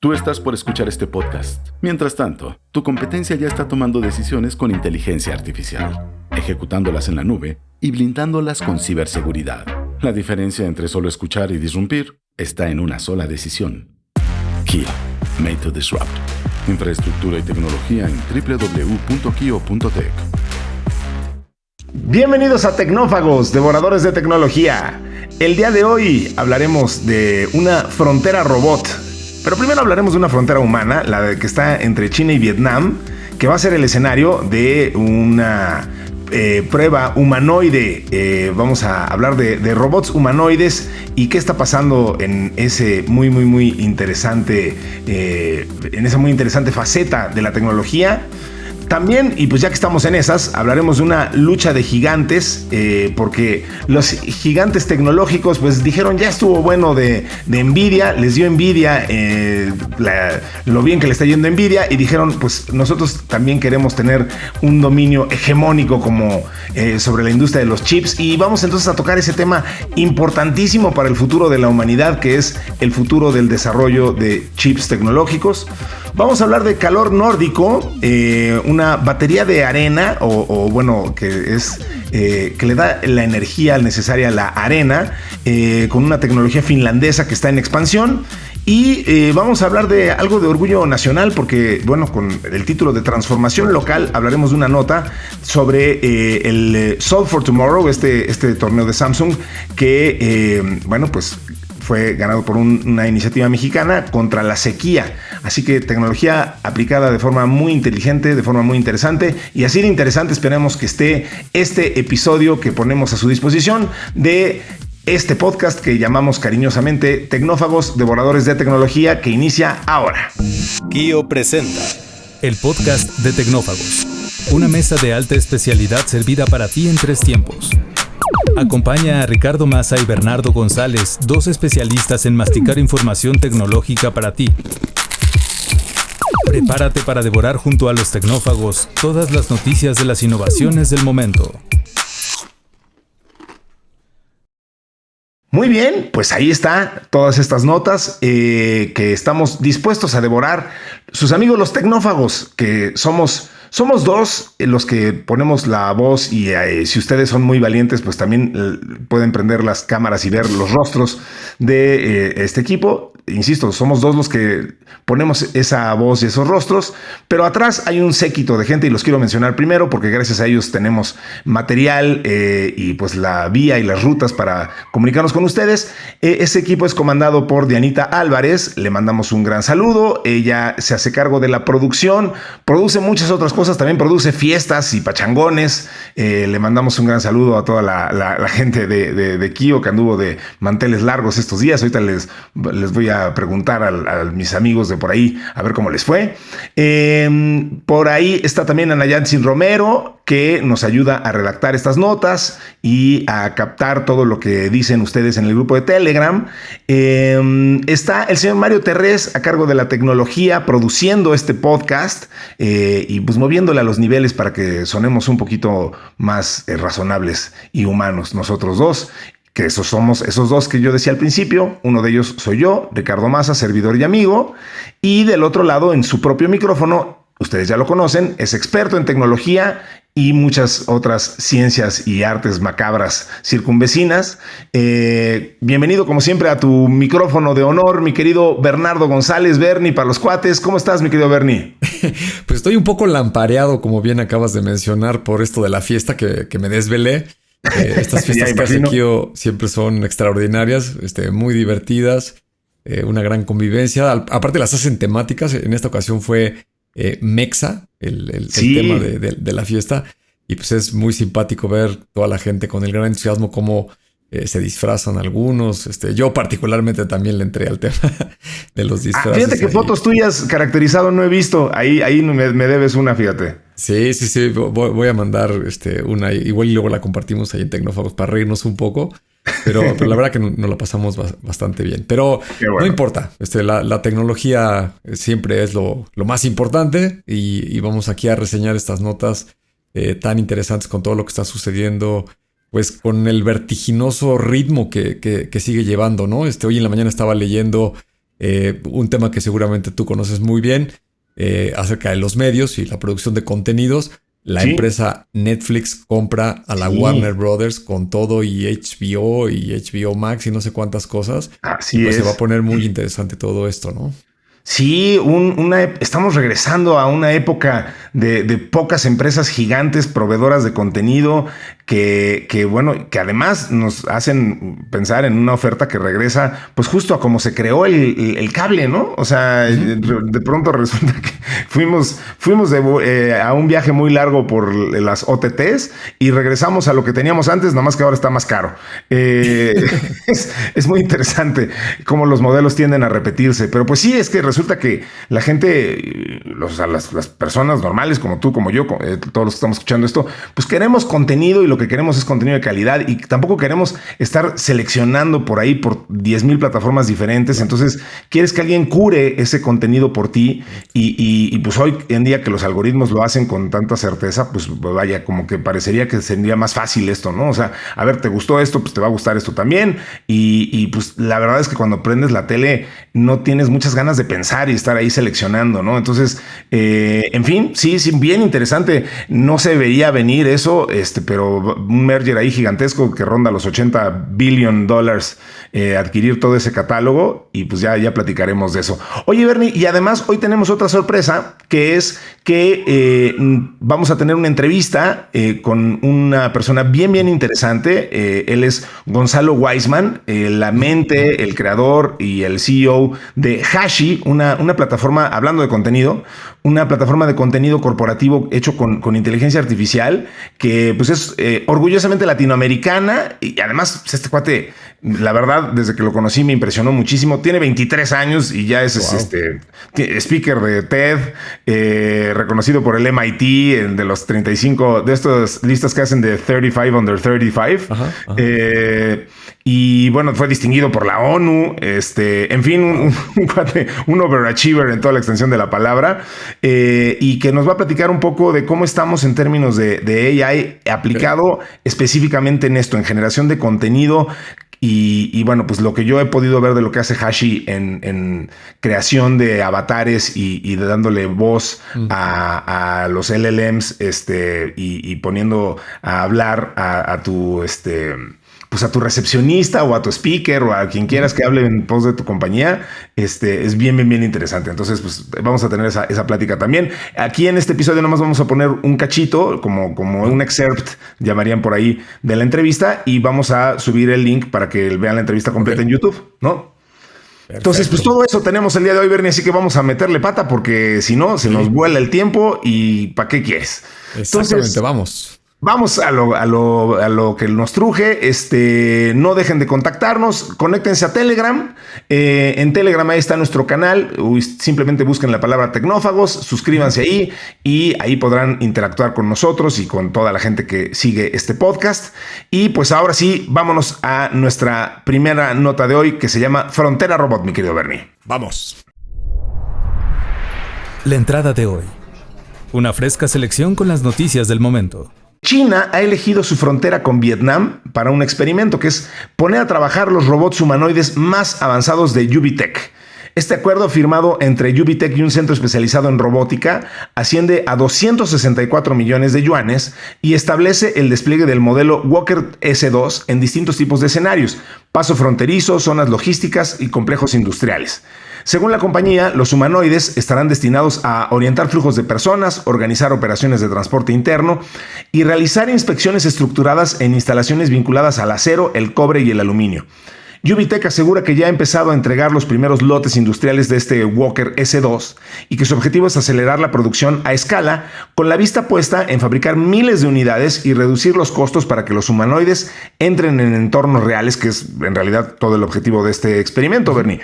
Tú estás por escuchar este podcast. Mientras tanto, tu competencia ya está tomando decisiones con inteligencia artificial, ejecutándolas en la nube y blindándolas con ciberseguridad. La diferencia entre solo escuchar y disrumpir está en una sola decisión. Kio, made to disrupt. Infraestructura y tecnología en www.kio.tech. Bienvenidos a Tecnófagos, devoradores de tecnología. El día de hoy hablaremos de una frontera robot. Pero primero hablaremos de una frontera humana, la que está entre China y Vietnam, que va a ser el escenario de una prueba humanoide. Vamos a hablar de robots humanoides y qué está pasando en ese muy interesante, en esa muy interesante faceta de la tecnología. También, y pues ya que estamos en esas, hablaremos de una lucha de gigantes, porque los gigantes tecnológicos pues dijeron ya estuvo bueno de Nvidia, les dio envidia lo bien que le está yendo a Nvidia y dijeron pues nosotros también queremos tener un dominio hegemónico como sobre la industria de los chips, y vamos entonces a tocar ese tema importantísimo para el futuro de la humanidad, que es el futuro del desarrollo de chips tecnológicos. Vamos a hablar de calor nórdico, una batería de arena, que le da la energía necesaria a la arena, con una tecnología finlandesa que está en expansión. Y vamos a hablar de algo de orgullo nacional, porque, con el título de Transformación Local, hablaremos de una nota sobre el Solve for Tomorrow, este torneo de Samsung, que, fue ganado por una iniciativa mexicana contra la sequía. Así que tecnología aplicada de forma muy inteligente, de forma muy interesante. Y así de interesante esperemos que esté este episodio que ponemos a su disposición de este podcast que llamamos cariñosamente Tecnófagos, devoradores de tecnología, que inicia ahora. Kio presenta el podcast de Tecnófagos, una mesa de alta especialidad servida para ti en 3 tiempos. Acompaña a Ricardo Maza y Bernardo González, 2 especialistas en masticar información tecnológica para ti. Prepárate para devorar junto a los tecnófagos todas las noticias de las innovaciones del momento. Muy bien, pues ahí está todas estas notas que estamos dispuestos a devorar. Sus amigos los tecnófagos, que somos 2 los que ponemos la voz, y si ustedes son muy valientes, pues también pueden prender las cámaras y ver los rostros de este equipo. Insisto, somos 2 los que ponemos esa voz y esos rostros, pero atrás hay un séquito de gente y los quiero mencionar primero porque gracias a ellos tenemos material y pues la vía y las rutas para comunicarnos con ustedes. Ese equipo es comandado por Dianita Álvarez, le mandamos un gran saludo. Ella se hace cargo de la producción, produce muchas otras cosas, también produce fiestas y pachangones. Le mandamos un gran saludo a toda la gente de Kio, que anduvo de manteles largos estos días. Ahorita les voy a preguntar a mis amigos de por ahí a ver cómo les fue. Por ahí está también Ana Yansin Romero, que nos ayuda a redactar estas notas y a captar todo lo que dicen ustedes en el grupo de Telegram. Está el señor Mario Terrés a cargo de la tecnología, produciendo este podcast y pues moviéndole a los niveles para que sonemos un poquito más razonables y humanos nosotros 2. Que somos esos 2 que yo decía al principio. Uno de ellos soy yo, Ricardo Maza, servidor y amigo. Y del otro lado, en su propio micrófono, ustedes ya lo conocen, es experto en tecnología y muchas otras ciencias y artes macabras circunvecinas. Bienvenido, como siempre, a tu micrófono de honor, mi querido Bernardo González. Bernie, para los cuates. ¿Cómo estás, mi querido Bernie? Pues estoy un poco lampareado, como bien acabas de mencionar, por esto de la fiesta que me desvelé. Estas fiestas que hace Kio siempre son extraordinarias, muy divertidas, una gran convivencia. Aparte las hacen temáticas. En esta ocasión fue Mexa, el tema de la fiesta. Y pues es muy simpático ver toda la gente con el gran entusiasmo cómo se disfrazan algunos. Yo particularmente también le entré al tema de los disfraces. Fíjate que fotos tuyas caracterizado no he visto. Ahí me debes una, fíjate. Sí. Voy a mandar una. Igual y luego la compartimos ahí en Tecnófagos para reírnos un poco. Pero la verdad que nos la pasamos bastante bien. Pero bueno, no importa. La tecnología siempre es lo más importante. Y vamos aquí a reseñar estas notas tan interesantes con todo lo que está sucediendo. Pues con el vertiginoso ritmo que sigue llevando, ¿no? Hoy en la mañana estaba leyendo Un tema que seguramente tú conoces muy bien, acerca de los medios y la producción de contenidos. La empresa Netflix compra a la Warner Brothers con todo y HBO Max y no sé cuántas cosas. Así es. Se va a poner muy interesante todo esto, ¿no? Sí, estamos regresando a una época de pocas empresas gigantes proveedoras de contenido que además nos hacen pensar en una oferta que regresa pues justo a como se creó el cable, ¿no? O sea, de pronto resulta que fuimos a un viaje muy largo por las OTTs y regresamos a lo que teníamos antes, nomás que ahora está más caro. Es muy interesante cómo los modelos tienden a repetirse, pero pues sí, es que resulta que la gente, las personas normales como tú, como yo, todos los que estamos escuchando esto, pues queremos contenido y lo que queremos es contenido de calidad y tampoco queremos estar seleccionando por ahí por 10,000 plataformas diferentes. Entonces quieres que alguien cure ese contenido por ti y pues hoy en día que los algoritmos lo hacen con tanta certeza, pues vaya, como que parecería que sería más fácil esto, ¿no? O sea, a ver, ¿te gustó esto? Pues te va a gustar esto también. Y pues la verdad es que cuando prendes la tele no tienes muchas ganas de pensar y estar ahí seleccionando, ¿no? Entonces, en fin, sí, bien interesante. No se veía venir eso, pero un merger ahí gigantesco que ronda los $80 billion, adquirir todo ese catálogo y pues ya platicaremos de eso. Oye, Bernie, y además hoy tenemos otra sorpresa que es que vamos a tener una entrevista con una persona bien interesante. Él es Gonzalo Weisman, la mente, el creador y el CEO de Hashi, una plataforma, hablando de contenido, una plataforma de contenido corporativo hecho con inteligencia artificial que pues es orgullosamente latinoamericana y además pues, este cuate, la verdad, desde que lo conocí me impresionó muchísimo. Tiene 23 años y ya es speaker de TED, reconocido por el MIT, de los 35, de estas listas que hacen de 35 under 35. Ajá. Y bueno, fue distinguido por la ONU, en fin, un overachiever en toda la extensión de la palabra, y que nos va a platicar un poco de cómo estamos en términos de AI aplicado específicamente en esto, en generación de contenido. Y bueno, pues lo que yo he podido ver de lo que hace Hashi en creación de avatares y de dándole voz a los LLMs, y poniendo a hablar a tu pues a tu recepcionista o a tu speaker o a quien quieras que hable en pos de tu compañía, es bien interesante. Entonces, pues vamos a tener esa plática también. Aquí en este episodio nomás vamos a poner un cachito, como un excerpt, llamarían por ahí, de la entrevista y vamos a subir el link para que vean la entrevista completa en YouTube, ¿no? Perfecto. Entonces, pues todo eso tenemos el día de hoy, Bernie, así que vamos a meterle pata porque si no, se nos vuela el tiempo y ¿para qué quieres? Exactamente, entonces, vamos. Vamos a lo que nos truje. No dejen de contactarnos. Conéctense a Telegram. En Telegram ahí está nuestro canal. Simplemente busquen la palabra Tecnófagos. Suscríbanse ahí y ahí podrán interactuar con nosotros y con toda la gente que sigue este podcast. Y pues ahora sí, vámonos a nuestra primera nota de hoy que se llama Frontera Robot, mi querido Bernie. Vamos. La entrada de hoy. Una fresca selección con las noticias del momento. China ha elegido su frontera con Vietnam para un experimento que es poner a trabajar los robots humanoides más avanzados de UBTech. Este acuerdo firmado entre UBTech y un centro especializado en robótica asciende a 264 millones de yuanes y establece el despliegue del modelo Walker S2 en distintos tipos de escenarios, paso fronterizo, zonas logísticas y complejos industriales. Según la compañía, los humanoides estarán destinados a orientar flujos de personas, organizar operaciones de transporte interno y realizar inspecciones estructuradas en instalaciones vinculadas al acero, el cobre y el aluminio. UBTech asegura que ya ha empezado a entregar los primeros lotes industriales de este Walker S2 y que su objetivo es acelerar la producción a escala con la vista puesta en fabricar miles de unidades y reducir los costos para que los humanoides entren en entornos reales, que es en realidad todo el objetivo de este experimento, Bernie.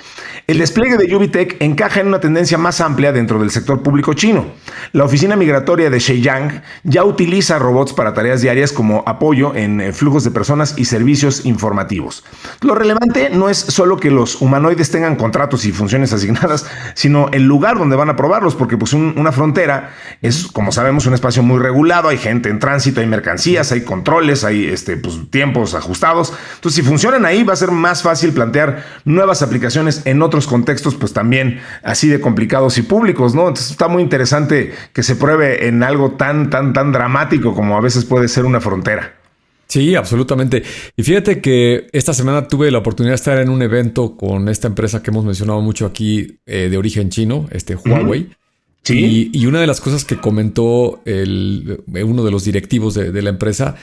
El despliegue de UBTech encaja en una tendencia más amplia dentro del sector público chino. La oficina migratoria de Shenyang ya utiliza robots para tareas diarias como apoyo en flujos de personas y servicios informativos. Lo relevante importante no es solo que los humanoides tengan contratos y funciones asignadas, sino el lugar donde van a probarlos, porque pues una frontera es, como sabemos, un espacio muy regulado, hay gente en tránsito, hay mercancías, hay controles, hay pues, tiempos ajustados. Entonces, si funcionan ahí, va a ser más fácil plantear nuevas aplicaciones en otros contextos, pues también así de complicados y públicos, ¿no? Entonces, está muy interesante que se pruebe en algo tan dramático como a veces puede ser una frontera. Sí, absolutamente. Y fíjate que esta semana tuve la oportunidad de estar en un evento con esta empresa que hemos mencionado mucho aquí, de origen chino, Huawei. Sí. Y una de las cosas que comentó uno de los directivos de la empresa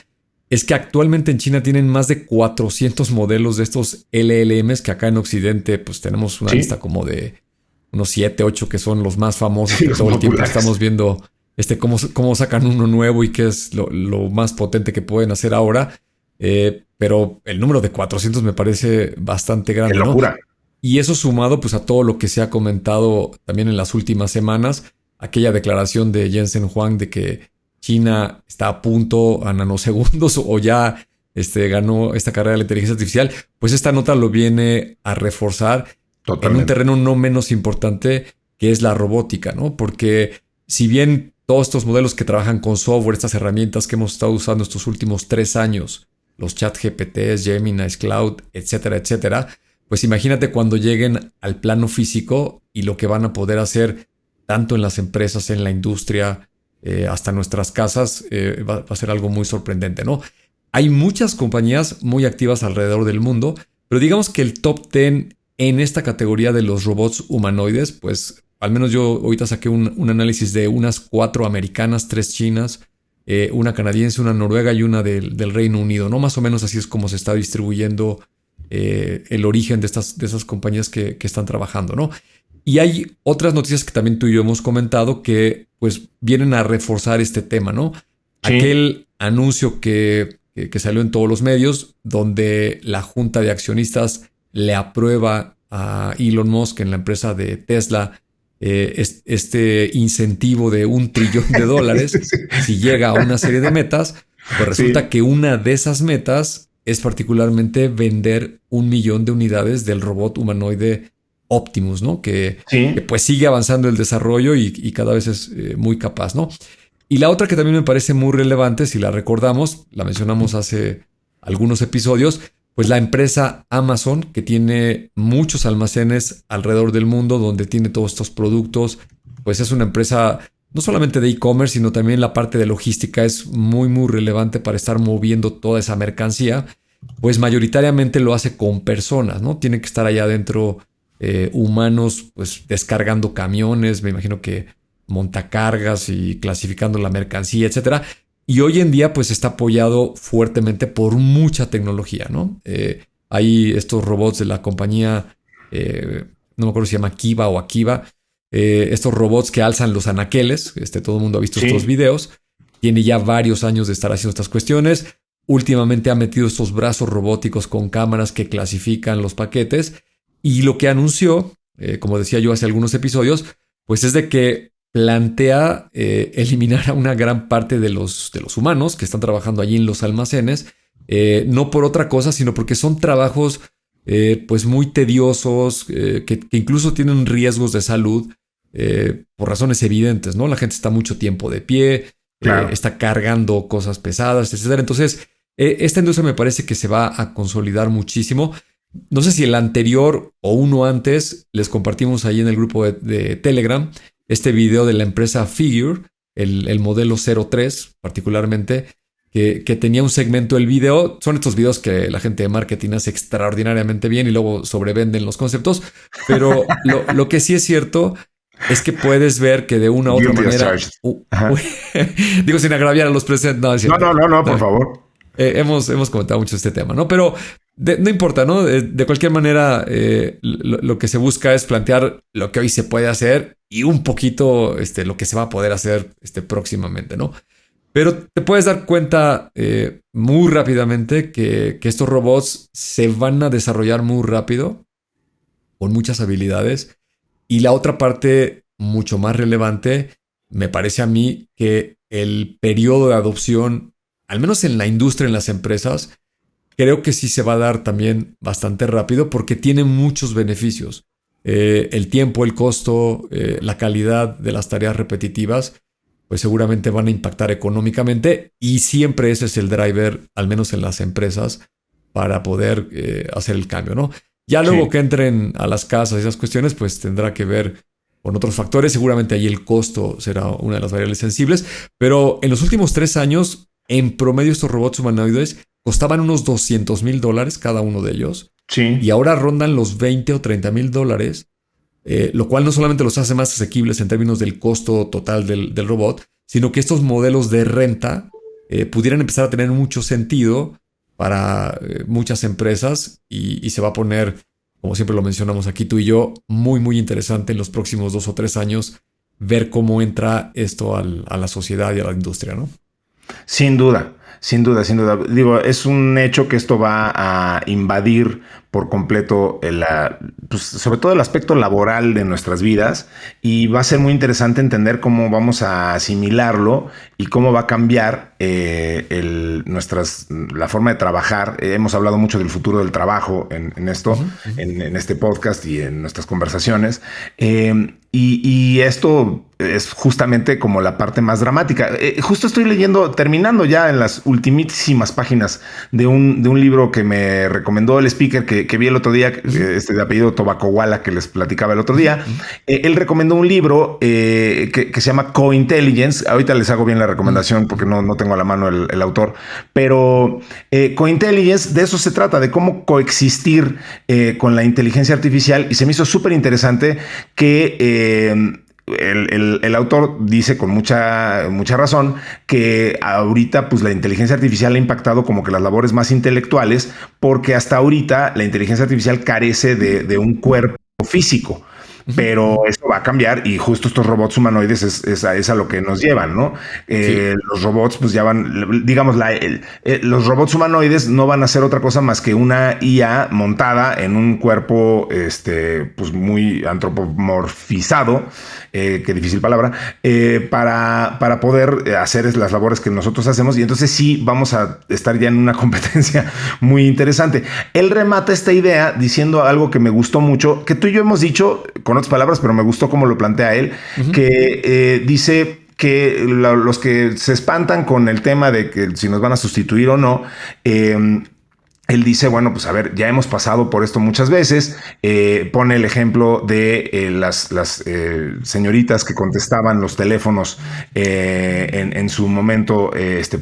es que actualmente en China tienen más de 400 modelos de estos LLMs, que acá en Occidente pues tenemos una lista como de unos 7, 8 que son los más famosos, que todo el tiempo estamos viendo cómo sacan uno nuevo y qué es lo más potente que pueden hacer ahora. Pero el número de 400 me parece bastante grande. ¡Qué locura! ¿No? Y eso sumado pues a todo lo que se ha comentado también en las últimas semanas, aquella declaración de Jensen Huang de que China está a punto a nanosegundos o ya ganó esta carrera de la inteligencia artificial, pues esta nota lo viene a reforzar. Totalmente. En un terreno no menos importante, que es la robótica, ¿no? Porque si bien todos estos modelos que trabajan con software, estas herramientas que hemos estado usando estos últimos 3 años, los ChatGPTs, Gemini, Cloud, etcétera, etcétera, pues imagínate cuando lleguen al plano físico y lo que van a poder hacer tanto en las empresas, en la industria, hasta nuestras casas, va a ser algo muy sorprendente, ¿no? Hay muchas compañías muy activas alrededor del mundo, pero digamos que el top 10 en esta categoría de los robots humanoides, pues al menos yo ahorita saqué un análisis de unas 4 americanas, 3 chinas, una canadiense, una noruega y una del Reino Unido, ¿no? Más o menos así es como se está distribuyendo el origen de esas compañías que están trabajando, ¿no? Y hay otras noticias que también tú y yo hemos comentado que pues vienen a reforzar este tema, ¿no? Sí. Aquel anuncio que salió en todos los medios donde la junta de accionistas le aprueba a Elon Musk en la empresa de Tesla este incentivo de $1 trillón si llega a una serie de metas, pues resulta que una de esas metas es particularmente vender 1 millón de unidades del robot humanoide Optimus, ¿no? Que pues sigue avanzando el desarrollo y cada vez es muy capaz, ¿no? Y la otra que también me parece muy relevante, si la recordamos, la mencionamos hace algunos episodios, pues la empresa Amazon, que tiene muchos almacenes alrededor del mundo donde tiene todos estos productos, pues es una empresa no solamente de e-commerce, sino también la parte de logística es muy, muy relevante para estar moviendo toda esa mercancía, pues mayoritariamente lo hace con personas, ¿no? Tienen que estar allá adentro humanos, pues descargando camiones, me imagino que montacargas y clasificando la mercancía, etcétera. Y hoy en día pues está apoyado fuertemente por mucha tecnología, ¿no? Hay estos robots de la compañía, no me acuerdo si se llama Kiva o Akiva, estos robots que alzan los anaqueles, todo el mundo ha visto estos videos, tiene ya varios años de estar haciendo estas cuestiones, últimamente ha metido estos brazos robóticos con cámaras que clasifican los paquetes y lo que anunció, como decía yo hace algunos episodios, pues es de que plantea eliminar a una gran parte de los humanos que están trabajando allí en los almacenes, no por otra cosa, sino porque son trabajos pues muy tediosos, que incluso tienen riesgos de salud por razones evidentes, ¿no? La gente está mucho tiempo de pie, claro. Está cargando cosas pesadas, etc. Entonces, esta industria me parece que se va a consolidar muchísimo. No sé si el anterior o uno antes les compartimos ahí en el grupo de Telegram este video de la empresa Figure, el modelo 03 particularmente, que tenía un segmento del video. Son estos videos que la gente de marketing hace extraordinariamente bien y luego sobrevenden los conceptos. Pero lo que sí es cierto es que puedes ver que de una u otra manera... digo, sin agraviar a los presentes. No, por favor. Hemos comentado mucho este tema, ¿no? Pero no importa, ¿no? De cualquier manera, lo que se busca es plantear lo que hoy se puede hacer y un poquito lo que se va a poder hacer próximamente, ¿no? Pero te puedes dar cuenta muy rápidamente que estos robots se van a desarrollar muy rápido, con muchas habilidades. Y la otra parte, mucho más relevante, me parece a mí que el periodo de adopción, al menos en la industria, en las empresas, creo que sí se va a dar también bastante rápido porque tiene muchos beneficios. El tiempo, el costo, la calidad de las tareas repetitivas, pues seguramente van a impactar económicamente y siempre ese es el driver, al menos en las empresas, para poder hacer el cambio, ¿no? Ya luego que entren a las casas y esas cuestiones, pues tendrá que ver con otros factores. Seguramente ahí el costo será una de las variables sensibles, pero en los últimos 3 años, en promedio estos robots humanoides costaban unos $200,000 cada uno de ellos. Sí. Y ahora rondan los $20,000 o $30,000, lo cual no solamente los hace más asequibles en términos del costo total del robot, sino que estos modelos de renta pudieran empezar a tener mucho sentido para muchas empresas y se va a poner, como siempre lo mencionamos aquí tú y yo, muy muy interesante en los próximos 2 o 3 años ver cómo entra esto a la sociedad y a la industria, ¿no? Sin duda, sin duda, sin duda. Digo, es un hecho que esto va a invadir por completo pues sobre todo el aspecto laboral de nuestras vidas, y va a ser muy interesante entender cómo vamos a asimilarlo y cómo va a cambiar la forma de trabajar. Hemos hablado mucho del futuro del trabajo en esto, en este podcast y en nuestras conversaciones. Y esto es justamente como la parte más dramática. Justo estoy terminando ya en las ultimísimas páginas de un libro que me recomendó el speaker que vi el otro día, de apellido Tobacowala, que les platicaba el otro día. Él recomendó un libro que se llama Cointelligence. Ahorita les hago bien la recomendación porque no tengo a la mano el autor, pero Cointelligence, de eso se trata, de cómo coexistir con la inteligencia artificial, y se me hizo súper interesante que el autor dice con mucha razón que ahorita pues la inteligencia artificial ha impactado como que las labores más intelectuales, porque hasta ahorita la inteligencia artificial carece de un cuerpo físico. Pero eso va a cambiar, y justo estos robots humanoides es a lo que nos llevan, ¿no? Los robots pues ya van, digamos, los robots humanoides no van a ser otra cosa más que una IA montada en un cuerpo pues muy antropomorfizado, qué difícil palabra, para poder hacer las labores que nosotros hacemos, y entonces sí vamos a estar ya en una competencia muy interesante. Él remata esta idea diciendo algo que me gustó mucho, que tú y yo hemos dicho con otras palabras, pero me gustó cómo lo plantea él, que dice que los que se espantan con el tema de que si nos van a sustituir o no, él dice, bueno, pues a ver, ya hemos pasado por esto muchas veces. Pone el ejemplo de las señoritas que contestaban los teléfonos en su momento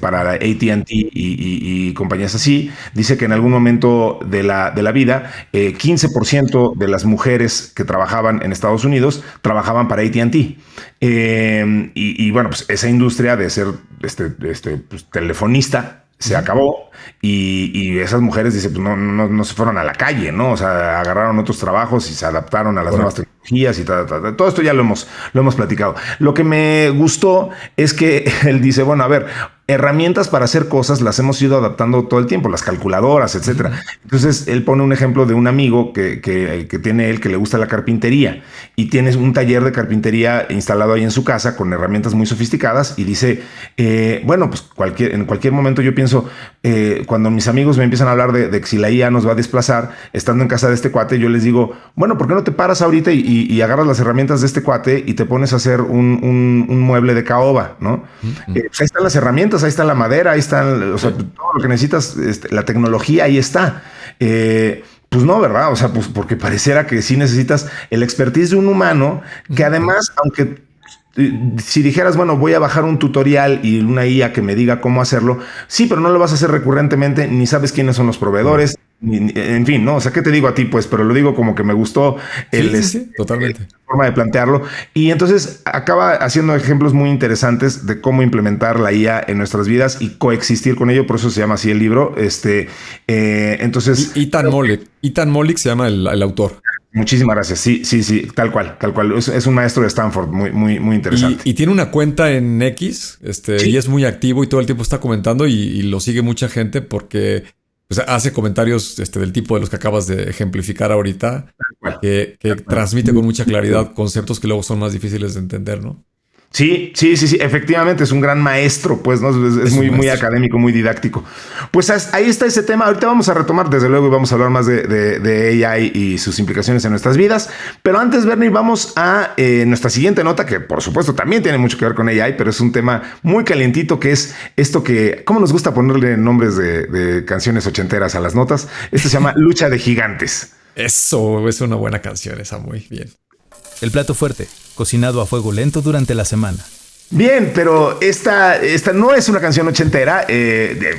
para AT&T y compañías así. Dice que en algún momento de la vida, 15% de las mujeres que trabajaban en Estados Unidos trabajaban para AT&T. Y bueno, pues esa industria de ser pues, telefonista se acabó, y esas mujeres, dice, pues no se fueron a la calle, ¿no? O sea, agarraron otros trabajos y se adaptaron a las nuevas tecnologías y tal. Todo esto ya lo hemos platicado. Lo que me gustó es que él dice, bueno, a ver, herramientas para hacer cosas las hemos ido adaptando todo el tiempo, las calculadoras, etcétera. Entonces, él pone un ejemplo de un amigo que tiene él, que le gusta la carpintería, y tiene un taller de carpintería instalado ahí en su casa con herramientas muy sofisticadas, y dice, bueno, pues en cualquier momento yo pienso, cuando mis amigos me empiezan a hablar de que si la IA nos va a desplazar, estando en casa de este cuate, yo les digo, bueno, ¿por qué no te paras ahorita y agarras las herramientas de este cuate y te pones a hacer un mueble de caoba, ¿no? Pues ahí están las herramientas, ahí está la madera, ahí están, o sea, todo lo que necesitas, la tecnología ahí está. Pues no, ¿verdad? O sea, pues porque pareciera que sí necesitas el expertise de un humano, que además, aunque si dijeras, bueno, voy a bajar un tutorial y una IA que me diga cómo hacerlo, sí, pero no lo vas a hacer recurrentemente, ni sabes quiénes son los proveedores, en fin, ¿no? O sea, ¿qué te digo a ti? Pues, pero lo digo como que me gustó totalmente. la forma de plantearlo. Y entonces acaba haciendo ejemplos muy interesantes de cómo implementar la IA en nuestras vidas y coexistir con ello. Por eso se llama así el libro. Entonces... Ethan Mollick se llama el autor. Muchísimas gracias. Sí, tal cual. Es un maestro de Stanford, muy interesante. Y tiene una cuenta en X, y es muy activo y todo el tiempo está comentando, y lo sigue mucha gente porque pues, hace comentarios del tipo de los que acabas de ejemplificar ahorita, que transmite con mucha claridad conceptos que luego son más difíciles de entender, ¿no? Sí, efectivamente es un gran maestro, pues, ¿no? Es muy académico, muy didáctico. Pues ahí está ese tema. Ahorita vamos a retomar, desde luego, y vamos a hablar más de AI y sus implicaciones en nuestras vidas. Pero antes, Bernie, vamos a nuestra siguiente nota, que por supuesto también tiene mucho que ver con AI, pero es un tema muy calientito, que es esto que, ¿cómo nos gusta ponerle nombres de canciones ochenteras a las notas? Esto se llama Lucha de Gigantes. Eso es una buena canción, esa muy bien. El plato fuerte, cocinado a fuego lento durante la semana. Bien, pero esta no es una canción ochentera.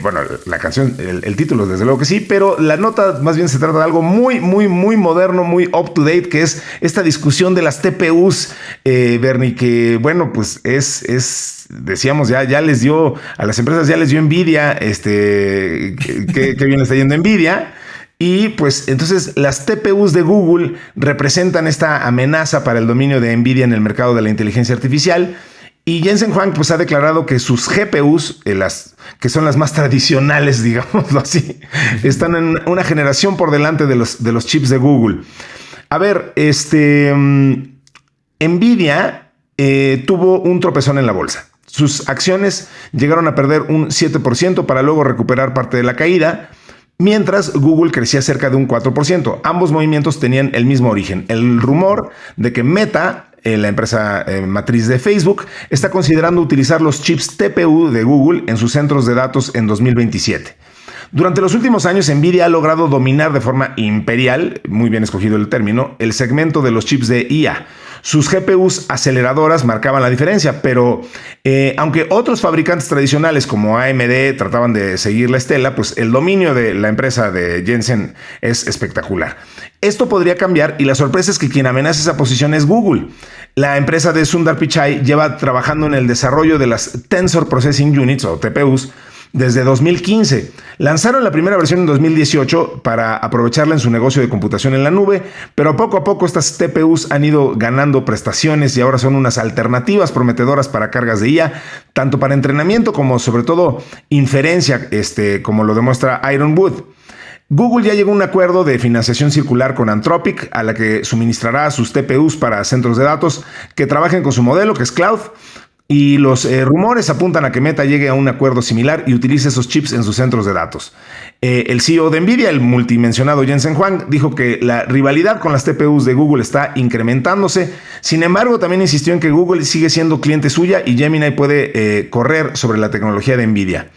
Bueno, la canción, el título, desde luego que sí, pero la nota más bien se trata de algo muy moderno, muy up to date, que es esta discusión de las TPUs, Bernie, que bueno, pues decíamos, ya les dio, a las empresas ya les dio envidia, que bien le está yendo Nvidia. Y pues entonces las TPUs de Google representan esta amenaza para el dominio de Nvidia en el mercado de la inteligencia artificial. Y Jensen Huang pues ha declarado que sus GPUs, que son las más tradicionales, digámoslo así, están en una generación por delante de los chips de Google. A ver, Nvidia tuvo un tropezón en la bolsa. Sus acciones llegaron a perder un 7% para luego recuperar parte de la caída, mientras Google crecía cerca de un 4%. Ambos movimientos tenían el mismo origen: el rumor de que Meta, la empresa matriz de Facebook, está considerando utilizar los chips TPU de Google en sus centros de datos en 2027. Durante los últimos años, Nvidia ha logrado dominar de forma imperial, muy bien escogido el término, el segmento de los chips de IA. Sus GPUs aceleradoras marcaban la diferencia, pero aunque otros fabricantes tradicionales como AMD trataban de seguir la estela, pues el dominio de la empresa de Jensen es espectacular. Esto podría cambiar, y la sorpresa es que quien amenaza esa posición es Google. La empresa de Sundar Pichai lleva trabajando en el desarrollo de las Tensor Processing Units o TPUs desde 2015. Lanzaron la primera versión en 2018 para aprovecharla en su negocio de computación en la nube, pero poco a poco estas TPUs han ido ganando prestaciones y ahora son unas alternativas prometedoras para cargas de IA, tanto para entrenamiento como sobre todo inferencia, como lo demuestra Ironwood. Google ya llegó a un acuerdo de financiación circular con Anthropic, a la que suministrará sus TPUs para centros de datos que trabajen con su modelo, que es Cloud. Y los rumores apuntan a que Meta llegue a un acuerdo similar y utilice esos chips en sus centros de datos. El CEO de Nvidia, el multimencionado Jensen Huang, dijo que la rivalidad con las TPUs de Google está incrementándose. Sin embargo, también insistió en que Google sigue siendo cliente suya y Gemini puede correr sobre la tecnología de Nvidia.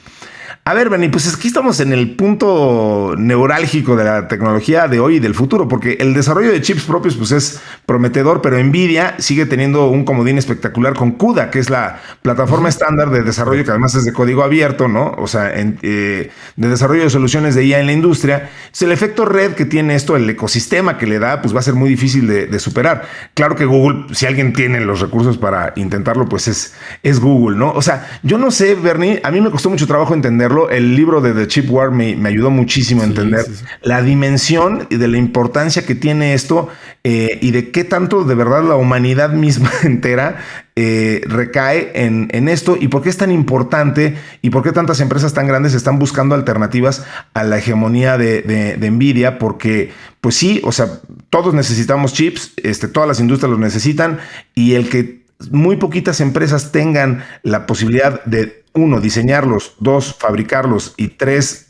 A ver, Benny, pues aquí estamos en el punto neurálgico de la tecnología de hoy y del futuro, porque el desarrollo de chips propios pues es prometedor, pero Nvidia sigue teniendo un comodín espectacular con CUDA, que es la plataforma estándar de desarrollo, que además es de código abierto, ¿no? O sea, de desarrollo de soluciones de IA en la industria. Entonces, el efecto red que tiene esto, el ecosistema que le da, pues va a ser muy difícil de superar. Claro que Google, si alguien tiene los recursos para intentarlo, pues es Google, ¿no? O sea, yo no sé, Bernie, a mí me costó mucho trabajo entenderlo. El libro de The Chip War me ayudó muchísimo a entender la dimensión y de la importancia que tiene esto y de qué tanto de verdad la humanidad misma entera recae en esto, y por qué es tan importante y por qué tantas empresas tan grandes están buscando alternativas a la hegemonía de Nvidia, porque pues sí, o sea, todos necesitamos chips, todas las industrias los necesitan, y el que muy poquitas empresas tengan la posibilidad de, 1, diseñarlos, 2, fabricarlos, y 3,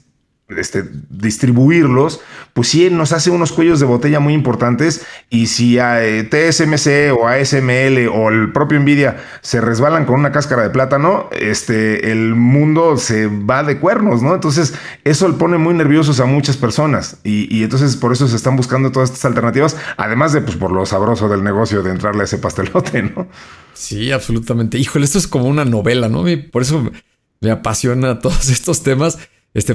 distribuirlos, pues sí nos hace unos cuellos de botella muy importantes. Y si a TSMC o ASML o el propio Nvidia se resbalan con una cáscara de plátano, el mundo se va de cuernos, ¿no? Entonces eso le pone muy nerviosos a muchas personas, y entonces por eso se están buscando todas estas alternativas, además de pues por lo sabroso del negocio de entrarle a ese pastelote, ¿no? Sí, absolutamente. Híjole, esto es como una novela, ¿no? Y por eso me apasiona todos estos temas.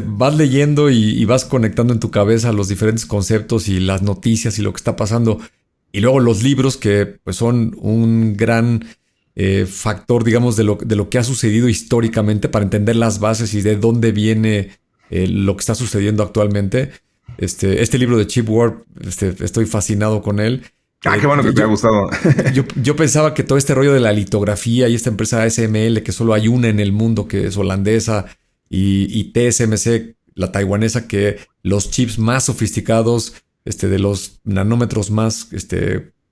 Vas leyendo y vas conectando en tu cabeza los diferentes conceptos y las noticias y lo que está pasando. Y luego los libros, que pues son un gran factor, digamos, de lo que ha sucedido históricamente para entender las bases y de dónde viene lo que está sucediendo actualmente. Este libro de Chip War, estoy fascinado con él. Qué bueno que te ha gustado. Yo pensaba que todo este rollo de la litografía y esta empresa ASML, que solo hay una en el mundo, que es holandesa, y TSMC, la taiwanesa, que los chips más sofisticados, de los nanómetros más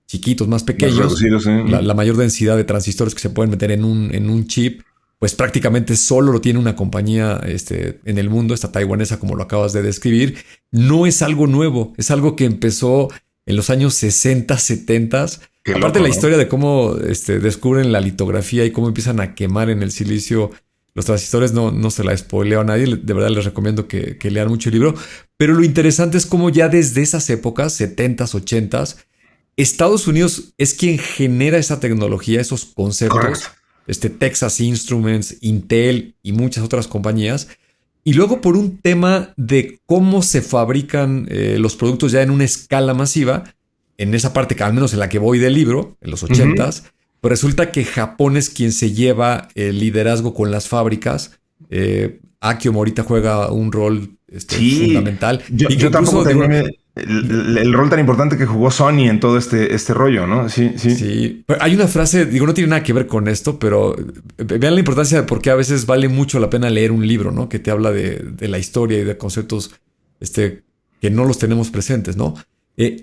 chiquitos, más pequeños, la mayor densidad de transistores que se pueden meter en un chip, pues prácticamente solo lo tiene una compañía en el mundo, esta taiwanesa, como lo acabas de describir. No es algo nuevo, es algo que empezó en los años 60, 70. Aparte, la historia de cómo descubren la litografía y cómo empiezan a quemar en el silicio los transistores, no se la spoileo a nadie. De verdad les recomiendo que lean mucho el libro. Pero lo interesante es cómo ya desde esas épocas, 70s, 80s, Estados Unidos es quien genera esa tecnología, esos conceptos. Correcto. Texas Instruments, Intel y muchas otras compañías. Y luego por un tema de cómo se fabrican los productos ya en una escala masiva, en esa parte que al menos en la que voy del libro, en los 80s, pues resulta que Japón es quien se lleva el liderazgo con las fábricas. Akiem ahorita juega un rol fundamental. Yo tampoco tenía el rol tan importante que jugó Sony en todo este rollo, ¿no? Sí. Pero hay una frase, no tiene nada que ver con esto, pero vean la importancia de por qué a veces vale mucho la pena leer un libro, ¿no? Que te habla de la historia y de conceptos que no los tenemos presentes, ¿no?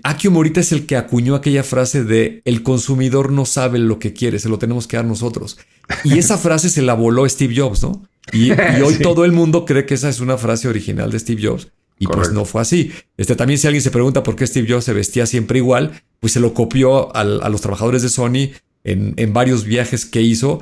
Akiem ahorita es el que acuñó aquella frase de el consumidor no sabe lo que quiere, se lo tenemos que dar nosotros. Y esa frase se la voló Steve Jobs, ¿no? Y hoy todo el mundo cree que esa es una frase original de Steve Jobs. Y correcto. Pues no fue así. También si alguien se pregunta por qué Steve Jobs se vestía siempre igual, pues se lo copió a los trabajadores de Sony en varios viajes que hizo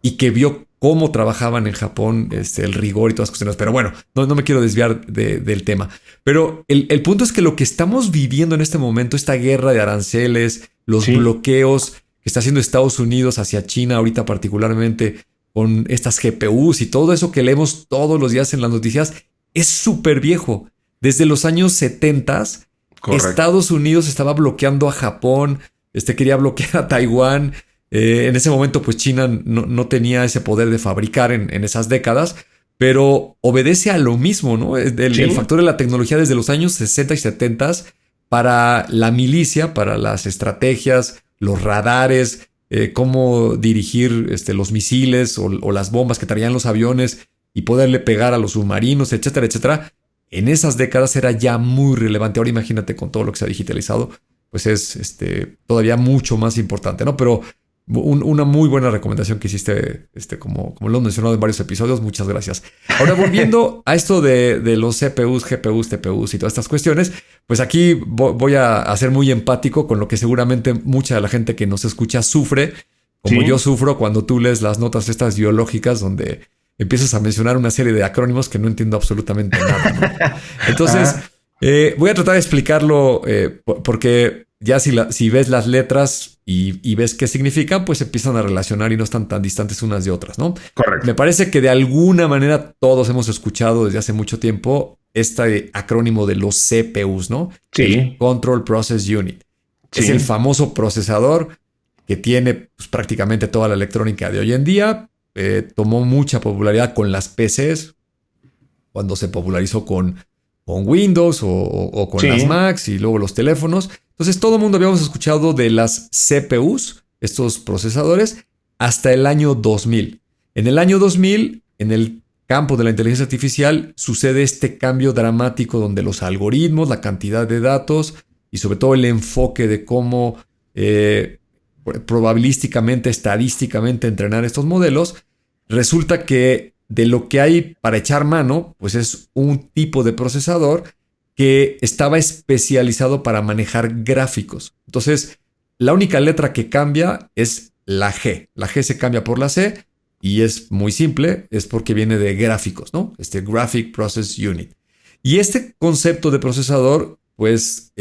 y que vio cómo trabajaban en Japón, el rigor y todas las cuestiones. Pero bueno, no me quiero desviar del tema. Pero el punto es que lo que estamos viviendo en este momento, esta guerra de aranceles, los bloqueos que está haciendo Estados Unidos hacia China ahorita particularmente con estas GPUs y todo eso que leemos todos los días en las noticias, es súper viejo. Desde los años 70, correcto, Estados Unidos estaba bloqueando a Japón, quería bloquear a Taiwán. En ese momento, pues China no tenía ese poder de fabricar en esas décadas, pero obedece a lo mismo, ¿no? El factor de la tecnología desde los años 60 y 70 para la milicia, para las estrategias, los radares, cómo dirigir los misiles o las bombas que traían los aviones y poderle pegar a los submarinos, etcétera, etcétera. En esas décadas era ya muy relevante. Ahora imagínate con todo lo que se ha digitalizado, pues es todavía mucho más importante, ¿no? Pero una muy buena recomendación que hiciste, como lo hemos mencionado en varios episodios. Muchas gracias. Ahora, volviendo a esto de los CPUs, GPUs, TPUs y todas estas cuestiones, pues aquí voy a ser muy empático con lo que seguramente mucha de la gente que nos escucha sufre, como yo sufro cuando tú lees las notas estas biológicas donde empiezas a mencionar una serie de acrónimos que no entiendo absolutamente nada, ¿no? Entonces, voy a tratar de explicarlo porque ya si ves las letras y ves qué significan, pues empiezan a relacionar y no están tan distantes unas de otras, ¿no? Correcto. Me parece que de alguna manera todos hemos escuchado desde hace mucho tiempo este acrónimo de los CPUs, ¿no? Sí. El Control Process Unit. Sí. Es el famoso procesador que tiene pues, prácticamente toda la electrónica de hoy en día. Tomó mucha popularidad con las PCs, cuando se popularizó con Windows o con las Macs y luego los teléfonos. Entonces todo el mundo habíamos escuchado de las CPUs, estos procesadores, hasta el año 2000. En el año 2000, en el campo de la inteligencia artificial, sucede este cambio dramático donde los algoritmos, la cantidad de datos y sobre todo el enfoque de cómo probabilísticamente, estadísticamente entrenar estos modelos, resulta que de lo que hay para echar mano, pues es un tipo de procesador que estaba especializado para manejar gráficos. Entonces, la única letra que cambia es la G. La G se cambia por la C y es muy simple, es porque viene de gráficos, ¿no? Graphic Process Unit. Y este concepto de procesador, pues,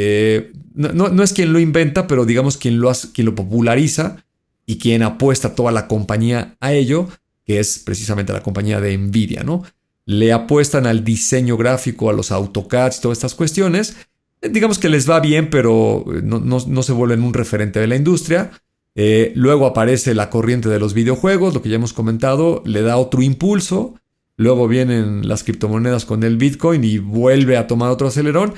no es quien lo inventa, pero digamos quien lo populariza y quien apuesta toda la compañía a ello, que es precisamente la compañía de NVIDIA, ¿no? Le apuestan al diseño gráfico, a los AutoCADs y todas estas cuestiones. Digamos que les va bien, pero no se vuelven un referente de la industria. Luego aparece la corriente de los videojuegos, lo que ya hemos comentado, le da otro impulso. Luego vienen las criptomonedas con el Bitcoin y vuelve a tomar otro acelerón.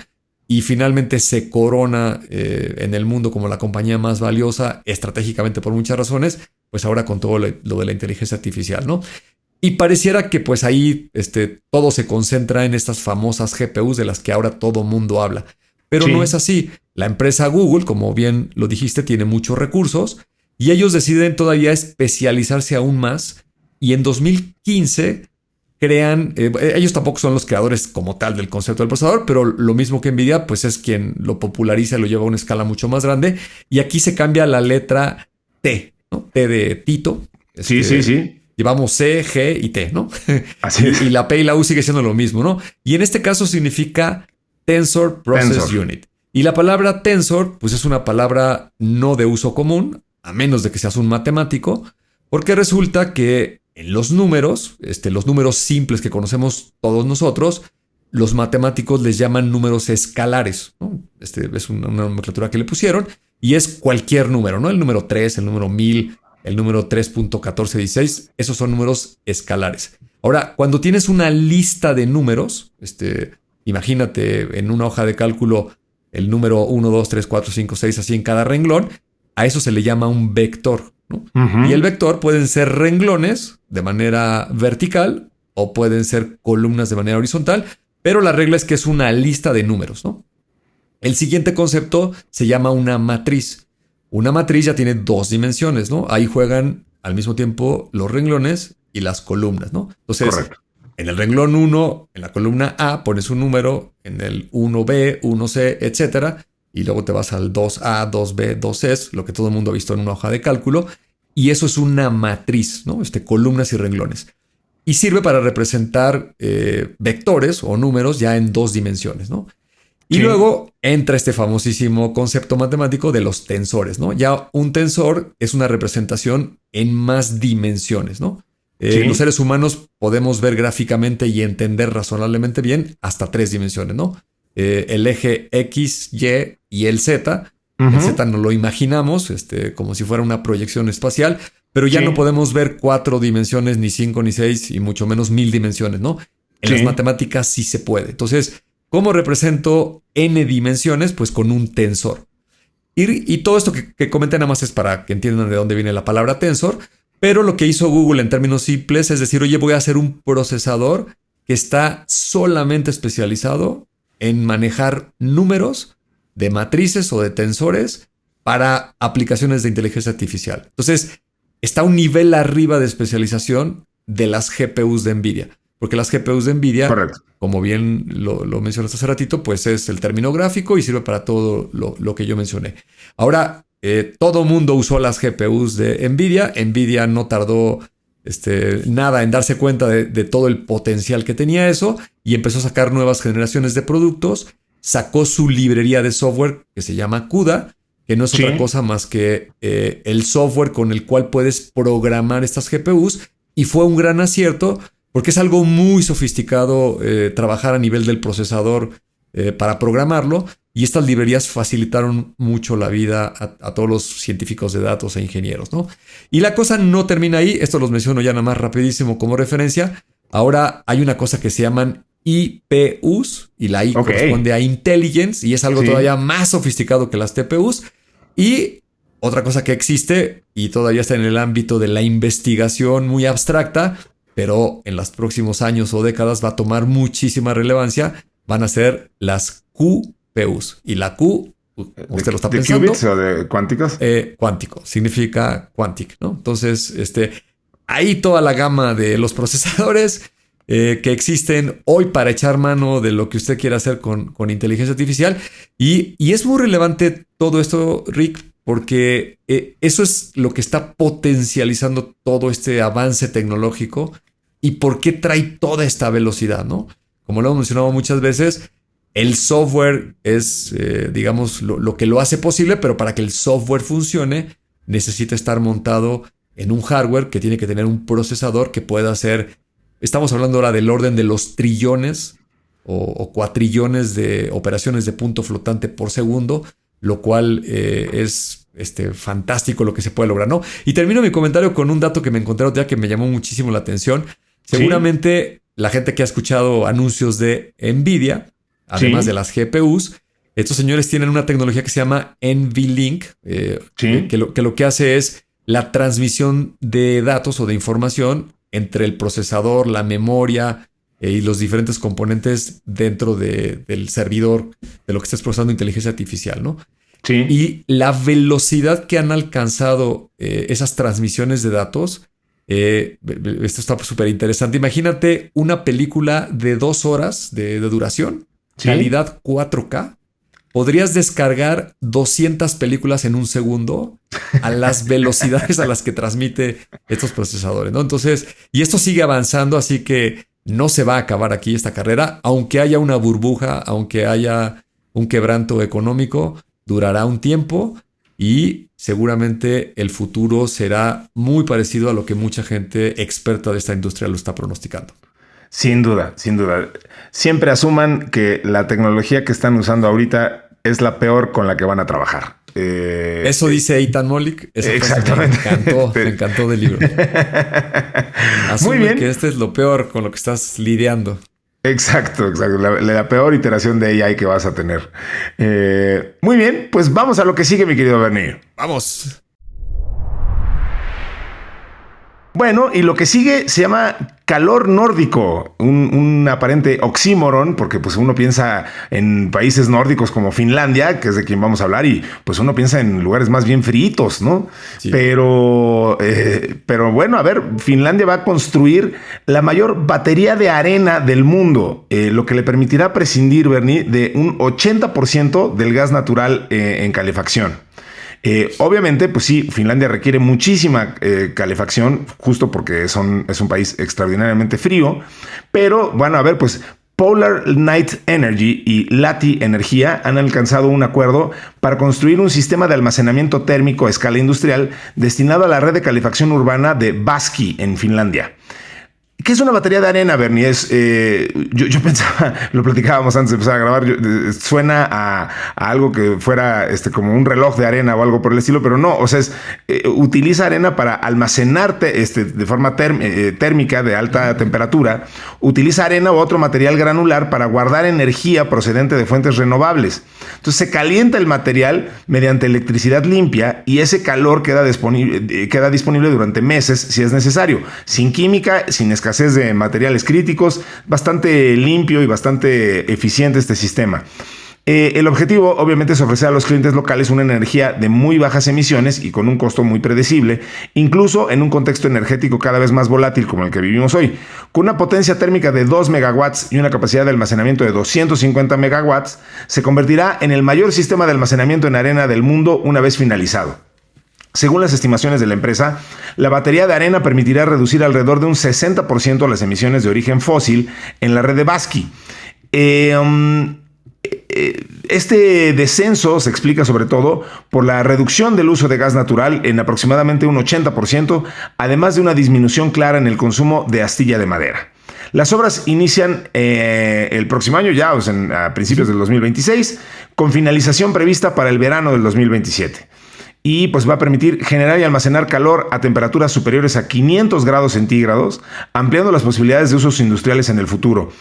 Y finalmente se corona en el mundo como la compañía más valiosa estratégicamente por muchas razones, pues ahora con todo lo de la inteligencia artificial, ¿no? Y pareciera que pues ahí todo se concentra en estas famosas GPUs de las que ahora todo mundo habla. Pero no es así. La empresa Google, como bien lo dijiste, tiene muchos recursos y ellos deciden todavía especializarse aún más. Y en 2015 crean, ellos tampoco son los creadores como tal del concepto del procesador, pero lo mismo que NVIDIA, pues es quien lo populariza y lo lleva a una escala mucho más grande. Y aquí se cambia la letra T, ¿no? T de Tito. Sí. Llevamos C, G y T, ¿no? Así es. Y la P y la U sigue siendo lo mismo, ¿no? Y en este caso significa Tensor Process Unit. Y la palabra tensor, pues es una palabra no de uso común, a menos de que seas un matemático, porque resulta que en los números simples que conocemos todos nosotros, los matemáticos les llaman números escalares, ¿no? Es una nomenclatura que le pusieron y es cualquier número, ¿no? El número 3, el número 1000, el número 3.1416, esos son números escalares. Ahora, cuando tienes una lista de números, imagínate en una hoja de cálculo el número 1, 2, 3, 4, 5, 6, así en cada renglón, a eso se le llama un vector, ¿no? Y el vector pueden ser renglones de manera vertical o pueden ser columnas de manera horizontal, pero la regla es que es una lista de números, ¿no? El siguiente concepto se llama una matriz. Una matriz ya tiene dos dimensiones, ¿no? Ahí juegan al mismo tiempo los renglones y las columnas, ¿no? Entonces, correcto. En el renglón 1, en la columna A, pones un número, en el 1B, 1C, etcétera, y luego te vas al 2A, 2B, 2C, lo que todo el mundo ha visto en una hoja de cálculo, y eso es una matriz, ¿no? Columnas y renglones. Y sirve para representar vectores o números ya en dos dimensiones, ¿no? Y luego entra este famosísimo concepto matemático de los tensores, ¿no? Ya un tensor es una representación en más dimensiones, ¿no? Los seres humanos podemos ver gráficamente y entender razonablemente bien hasta 3 dimensiones, ¿no? El eje X, Y y el Z. El Z no lo imaginamos como si fuera una proyección espacial, pero ya no podemos ver 4 dimensiones, ni 5, ni 6, y mucho menos 1000 dimensiones, ¿no? En las matemáticas sí se puede. Entonces, ¿cómo represento n dimensiones? Pues con un tensor. Y todo esto que comenté nada más es para que entiendan de dónde viene la palabra tensor. Pero lo que hizo Google en términos simples es decir, oye, voy a hacer un procesador que está solamente especializado en manejar números de matrices o de tensores para aplicaciones de inteligencia artificial. Entonces, está un nivel arriba de especialización de las GPUs de NVIDIA. Porque las GPUs de NVIDIA, correcto, como bien lo mencionaste hace ratito, pues es el término gráfico y sirve para todo lo que yo mencioné. Ahora, todo mundo usó las GPUs de NVIDIA. NVIDIA no tardó nada en darse cuenta de todo el potencial que tenía eso y empezó a sacar nuevas generaciones de productos. Sacó su librería de software que se llama CUDA, que no es otra cosa más que el software con el cual puedes programar estas GPUs, y fue un gran acierto porque es algo muy sofisticado trabajar a nivel del procesador para programarlo. Y estas librerías facilitaron mucho la vida a todos los científicos de datos e ingenieros, ¿no? Y la cosa no termina ahí. Esto los menciono ya nada más rapidísimo como referencia. Ahora hay una cosa que se llaman IPUs y la I corresponde a Intelligence y es algo todavía más sofisticado que las TPUs. Y otra cosa que existe y todavía está en el ámbito de la investigación muy abstracta, pero en los próximos años o décadas va a tomar muchísima relevancia, van a ser las QPUs. Y la Q, usted lo está pensando. ¿De qubits o de cuánticos? Cuántico, significa quantic, ¿no? Entonces, hay toda la gama de los procesadores que existen hoy para echar mano de lo que usted quiera hacer con inteligencia artificial. Y es muy relevante todo esto, Rick, porque eso es lo que está potencializando todo este avance tecnológico y por qué trae toda esta velocidad, ¿no? Como lo hemos mencionado muchas veces, el software es, digamos, lo que lo hace posible, pero para que el software funcione necesita estar montado en un hardware que tiene que tener un procesador que pueda hacer, estamos hablando ahora del orden de los trillones o cuatrillones de operaciones de punto flotante por segundo, lo cual es fantástico lo que se puede lograr, ¿no? Y termino mi comentario con un dato que me encontré otro día que me llamó muchísimo la atención. Seguramente la gente que ha escuchado anuncios de NVIDIA, además de las GPUs, estos señores tienen una tecnología que se llama NVLink, que lo que hace es la transmisión de datos o de información entre el procesador, la memoria y los diferentes componentes dentro del servidor de lo que estés procesando inteligencia artificial, ¿no? Sí. Y la velocidad que han alcanzado esas transmisiones de datos, esto está súper interesante. Imagínate una película de 2 horas de duración, ¿Sí? calidad 4K. Podrías descargar 200 películas en un segundo a las velocidades a las que transmite estos procesadores, ¿no? Entonces, y esto sigue avanzando, así que no se va a acabar aquí esta carrera, aunque haya una burbuja, aunque haya un quebranto económico, durará un tiempo y seguramente el futuro será muy parecido a lo que mucha gente experta de esta industria lo está pronosticando. Sin duda, sin duda. Siempre asuman que la tecnología que están usando ahorita es la peor con la que van a trabajar. Eso dice Eitan Molik. Exactamente. Me encantó del libro. Asume Muy bien. que este es lo peor con lo que estás lidiando. Exacto. La peor iteración de AI que vas a tener. Muy bien, pues vamos a lo que sigue, mi querido Bernie. ¡Vamos! Bueno, y lo que sigue se llama calor nórdico, un aparente oxímoron, porque pues uno piensa en países nórdicos como Finlandia, que es de quien vamos a hablar, y pues uno piensa en lugares más bien fritos, ¿no? Sí. Pero bueno, a ver, Finlandia va a construir la mayor batería de arena del mundo, lo que le permitirá prescindir, Bernie, de un 80% del gas natural en calefacción. Obviamente, pues sí, Finlandia requiere muchísima calefacción, justo porque es un país extraordinariamente frío, pero bueno, a ver, pues Polar Night Energy y Lahti Energía han alcanzado un acuerdo para construir un sistema de almacenamiento térmico a escala industrial destinado a la red de calefacción urbana de Vaski en Finlandia. ¿Qué es una batería de arena, Bernie? Yo pensaba, lo platicábamos antes de empezar a grabar, suena a algo que fuera como un reloj de arena o algo por el estilo, pero no, o sea, utiliza arena para almacenarte de forma térmica de alta temperatura, utiliza arena u otro material granular para guardar energía procedente de fuentes renovables. Entonces se calienta el material mediante electricidad limpia y ese calor queda disponible durante meses si es necesario, sin química, sin escasez de materiales críticos, bastante limpio y bastante eficiente este sistema. El objetivo obviamente es ofrecer a los clientes locales una energía de muy bajas emisiones y con un costo muy predecible, incluso en un contexto energético cada vez más volátil como el que vivimos hoy. Con una potencia térmica de 2 megawatts y una capacidad de almacenamiento de 250 megawatts, se convertirá en el mayor sistema de almacenamiento en arena del mundo una vez finalizado. Según las estimaciones de la empresa, la batería de arena permitirá reducir alrededor de un 60% las emisiones de origen fósil en la red de Vaski. Este descenso se explica sobre todo por la reducción del uso de gas natural en aproximadamente un 80%, además de una disminución clara en el consumo de astilla de madera. Las obras inician el próximo año, ya o sea, a principios del 2026, con finalización prevista para el verano del 2027. Y pues va a permitir generar y almacenar calor a temperaturas superiores a 500 grados centígrados, ampliando las posibilidades de usos industriales en el futuro.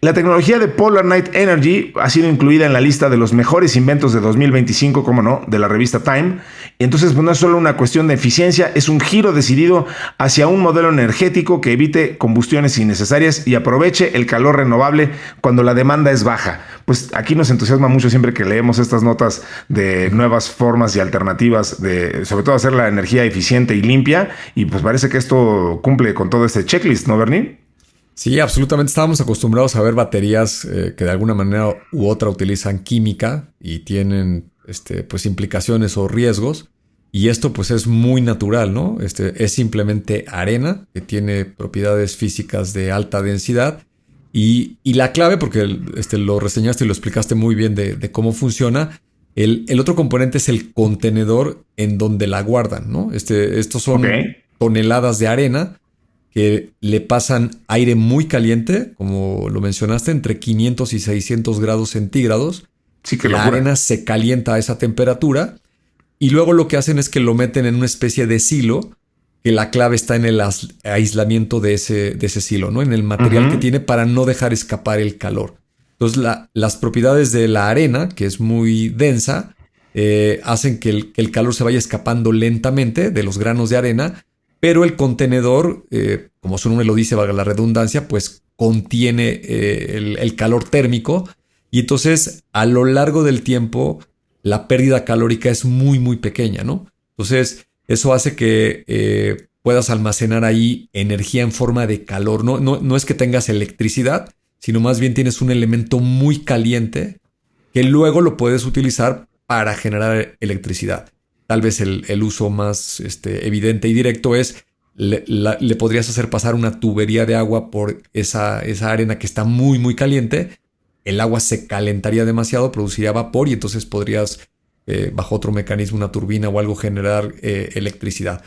La tecnología de Polar Night Energy ha sido incluida en la lista de los mejores inventos de 2025, como no, de la revista Time. Y entonces pues no es solo una cuestión de eficiencia, es un giro decidido hacia un modelo energético que evite combustiones innecesarias y aproveche el calor renovable cuando la demanda es baja. Pues aquí nos entusiasma mucho siempre que leemos estas notas de nuevas formas y alternativas de, sobre todo, hacer la energía eficiente y limpia. Y pues parece que esto cumple con todo este checklist, ¿no, Bernie? Sí, absolutamente. Estábamos acostumbrados a ver baterías que de alguna manera u otra utilizan química y tienen pues implicaciones o riesgos. Y esto pues es muy natural, ¿no? Es simplemente arena que tiene propiedades físicas de alta densidad. Y la clave, porque lo reseñaste y lo explicaste muy bien de cómo funciona, el otro componente es el contenedor en donde la guardan, ¿no? Estos son toneladas de arena que le pasan aire muy caliente, como lo mencionaste, entre 500 y 600 grados centígrados. Sí, que la arena se calienta a esa temperatura y luego lo que hacen es que lo meten en una especie de silo, que la clave está en el aislamiento de ese silo, ¿no? En el material que tiene para no dejar escapar el calor. Entonces las propiedades de la arena, que es muy densa, hacen que el calor se vaya escapando lentamente de los granos de arena, pero el contenedor, como su nombre lo dice, valga la redundancia, pues contiene el calor térmico, y entonces a lo largo del tiempo la pérdida calórica es muy, muy pequeña, ¿no? Entonces eso hace que puedas almacenar ahí energía en forma de calor. No es que tengas electricidad, sino más bien tienes un elemento muy caliente que luego lo puedes utilizar para generar electricidad. Tal vez el uso más evidente y directo es le podrías hacer pasar una tubería de agua por esa arena que está muy, muy caliente. El agua se calentaría demasiado, produciría vapor y entonces podrías, bajo otro mecanismo, una turbina o algo, generar electricidad.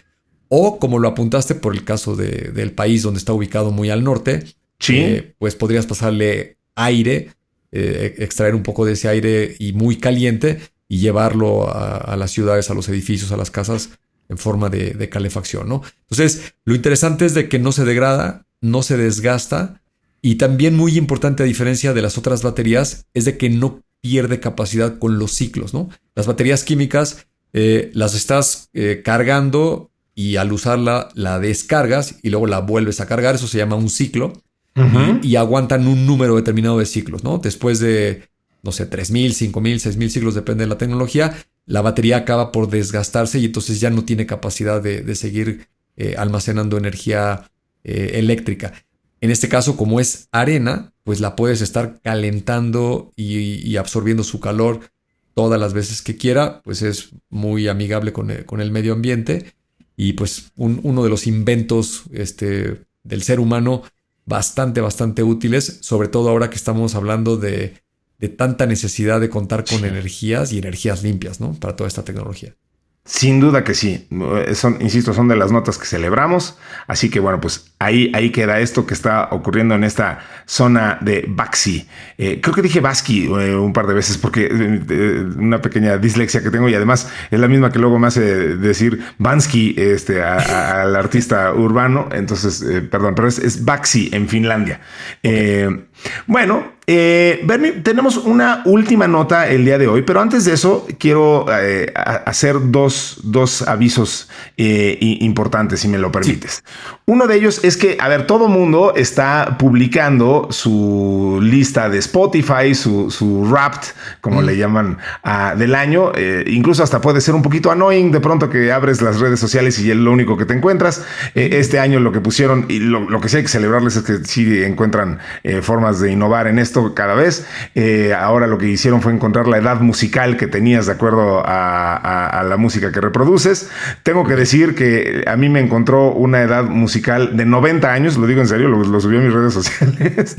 O, como lo apuntaste por el caso del país donde está ubicado muy al norte, sí, pues podrías pasarle aire, extraer un poco de ese aire y muy caliente y llevarlo a las ciudades, a los edificios, a las casas en forma de calefacción, ¿no? Entonces, lo interesante es de que no se degrada, no se desgasta, y también muy importante, a diferencia de las otras baterías, es de que no pierde capacidad con los ciclos, ¿no? Las baterías químicas las estás cargando y al usarla la descargas y luego la vuelves a cargar. Eso se llama un ciclo. uh-huh. Y aguantan un número determinado de ciclos, ¿no? Después de, no sé, 3,000, 5,000, 6,000 ciclos, depende de la tecnología, la batería acaba por desgastarse y entonces ya no tiene capacidad de seguir almacenando energía eléctrica. En este caso, como es arena, pues la puedes estar calentando y absorbiendo su calor todas las veces que quiera. Pues es muy amigable con el medio ambiente, y pues uno de los inventos del ser humano bastante, bastante útiles, sobre todo ahora que estamos hablando de tanta necesidad de contar con energías y energías limpias, ¿no? Para toda esta tecnología. Sin duda que sí. Insisto, son de las notas que celebramos. Así que bueno, pues ahí queda esto que está ocurriendo en esta zona de Baxi. Creo que dije Basqui un par de veces porque una pequeña dislexia que tengo, y además es la misma que luego me hace decir Bansky al artista urbano. Entonces, perdón, pero es Baxi en Finlandia. Okay. Bueno, Bernie, tenemos una última nota el día de hoy, pero antes de eso quiero hacer dos avisos importantes, si me lo permites. Sí. Uno de ellos es que, a ver, todo mundo está publicando su lista de Spotify, su Wrapped, como le llaman, del año. Incluso hasta puede ser un poquito annoying de pronto que abres las redes sociales y es lo único que te encuentras. Este año lo que pusieron, y lo que sí hay que celebrarles, es que sí encuentran formas de innovar en esto cada vez. Ahora lo que hicieron fue encontrar la edad musical que tenías de acuerdo a la música que reproduces. Tengo que decir que a mí me encontró una edad musical de 90 años, lo digo en serio, lo subí a mis redes sociales,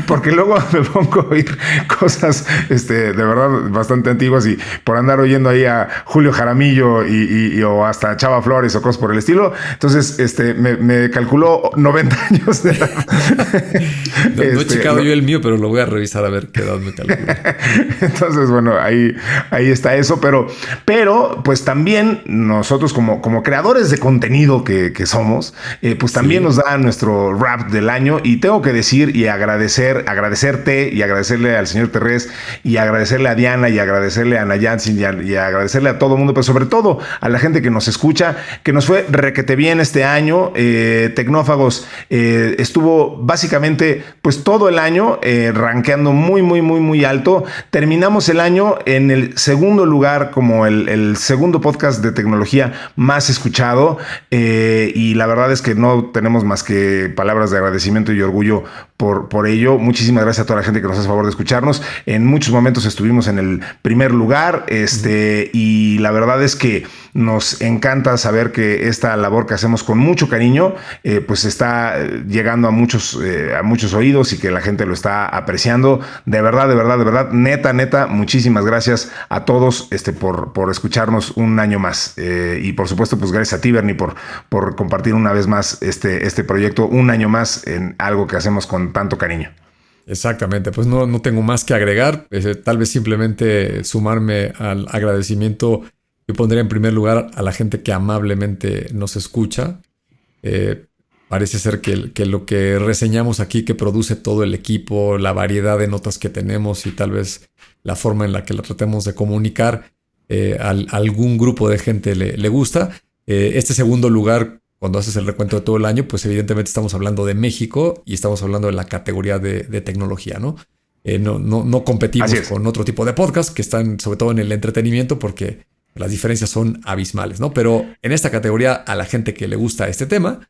porque luego me pongo a oír cosas de verdad bastante antiguas, y por andar oyendo ahí a Julio Jaramillo o hasta Chava Flores o cosas por el estilo, entonces me calculó 90 años de edad. No he checado yo el mío, pero lo voy a revisar a ver qué edad me calcula. Entonces, bueno, ahí está eso, pero pues también nosotros como creadores de contenido que somos, pues también nos da nuestro rap del año, y tengo que decir y agradecerte y agradecerle al señor Terrés y agradecerle a Diana y agradecerle a Ana Jansin y agradecerle a todo el mundo, pero sobre todo a la gente que nos escucha, que nos fue requete bien este año. Tecnófagos estuvo básicamente pues todo el año rankeando muy, muy, muy, muy alto. Terminamos el año en el segundo lugar como el segundo podcast de tecnología más escuchado, y la verdad es que no tenemos más que palabras de agradecimiento y orgullo por ello. Muchísimas gracias a toda la gente que nos hace favor de escucharnos. En muchos momentos estuvimos en el primer lugar, y la verdad es que nos encanta saber que esta labor que hacemos con mucho cariño, pues está llegando a muchos oídos, y que la gente lo está apreciando. De verdad, neta, muchísimas gracias a todos por escucharnos un año más. Y por supuesto, pues gracias a ti, Bernie, por compartir una vez más este proyecto, un año más en algo que hacemos con tanto cariño. Exactamente, pues no tengo más que agregar. Tal vez simplemente sumarme al agradecimiento. Yo pondría en primer lugar a la gente que amablemente nos escucha. Parece ser que lo que reseñamos aquí, que produce todo el equipo, la variedad de notas que tenemos y tal vez la forma en la que la tratemos de comunicar, a algún grupo de gente le gusta. Este segundo lugar cuando haces el recuento de todo el año, pues evidentemente estamos hablando de México y estamos hablando de la categoría de tecnología, ¿no? No competimos con otro tipo de podcast que están sobre todo en el entretenimiento porque las diferencias son abismales, ¿no? Pero en esta categoría, a la gente que le gusta este tema,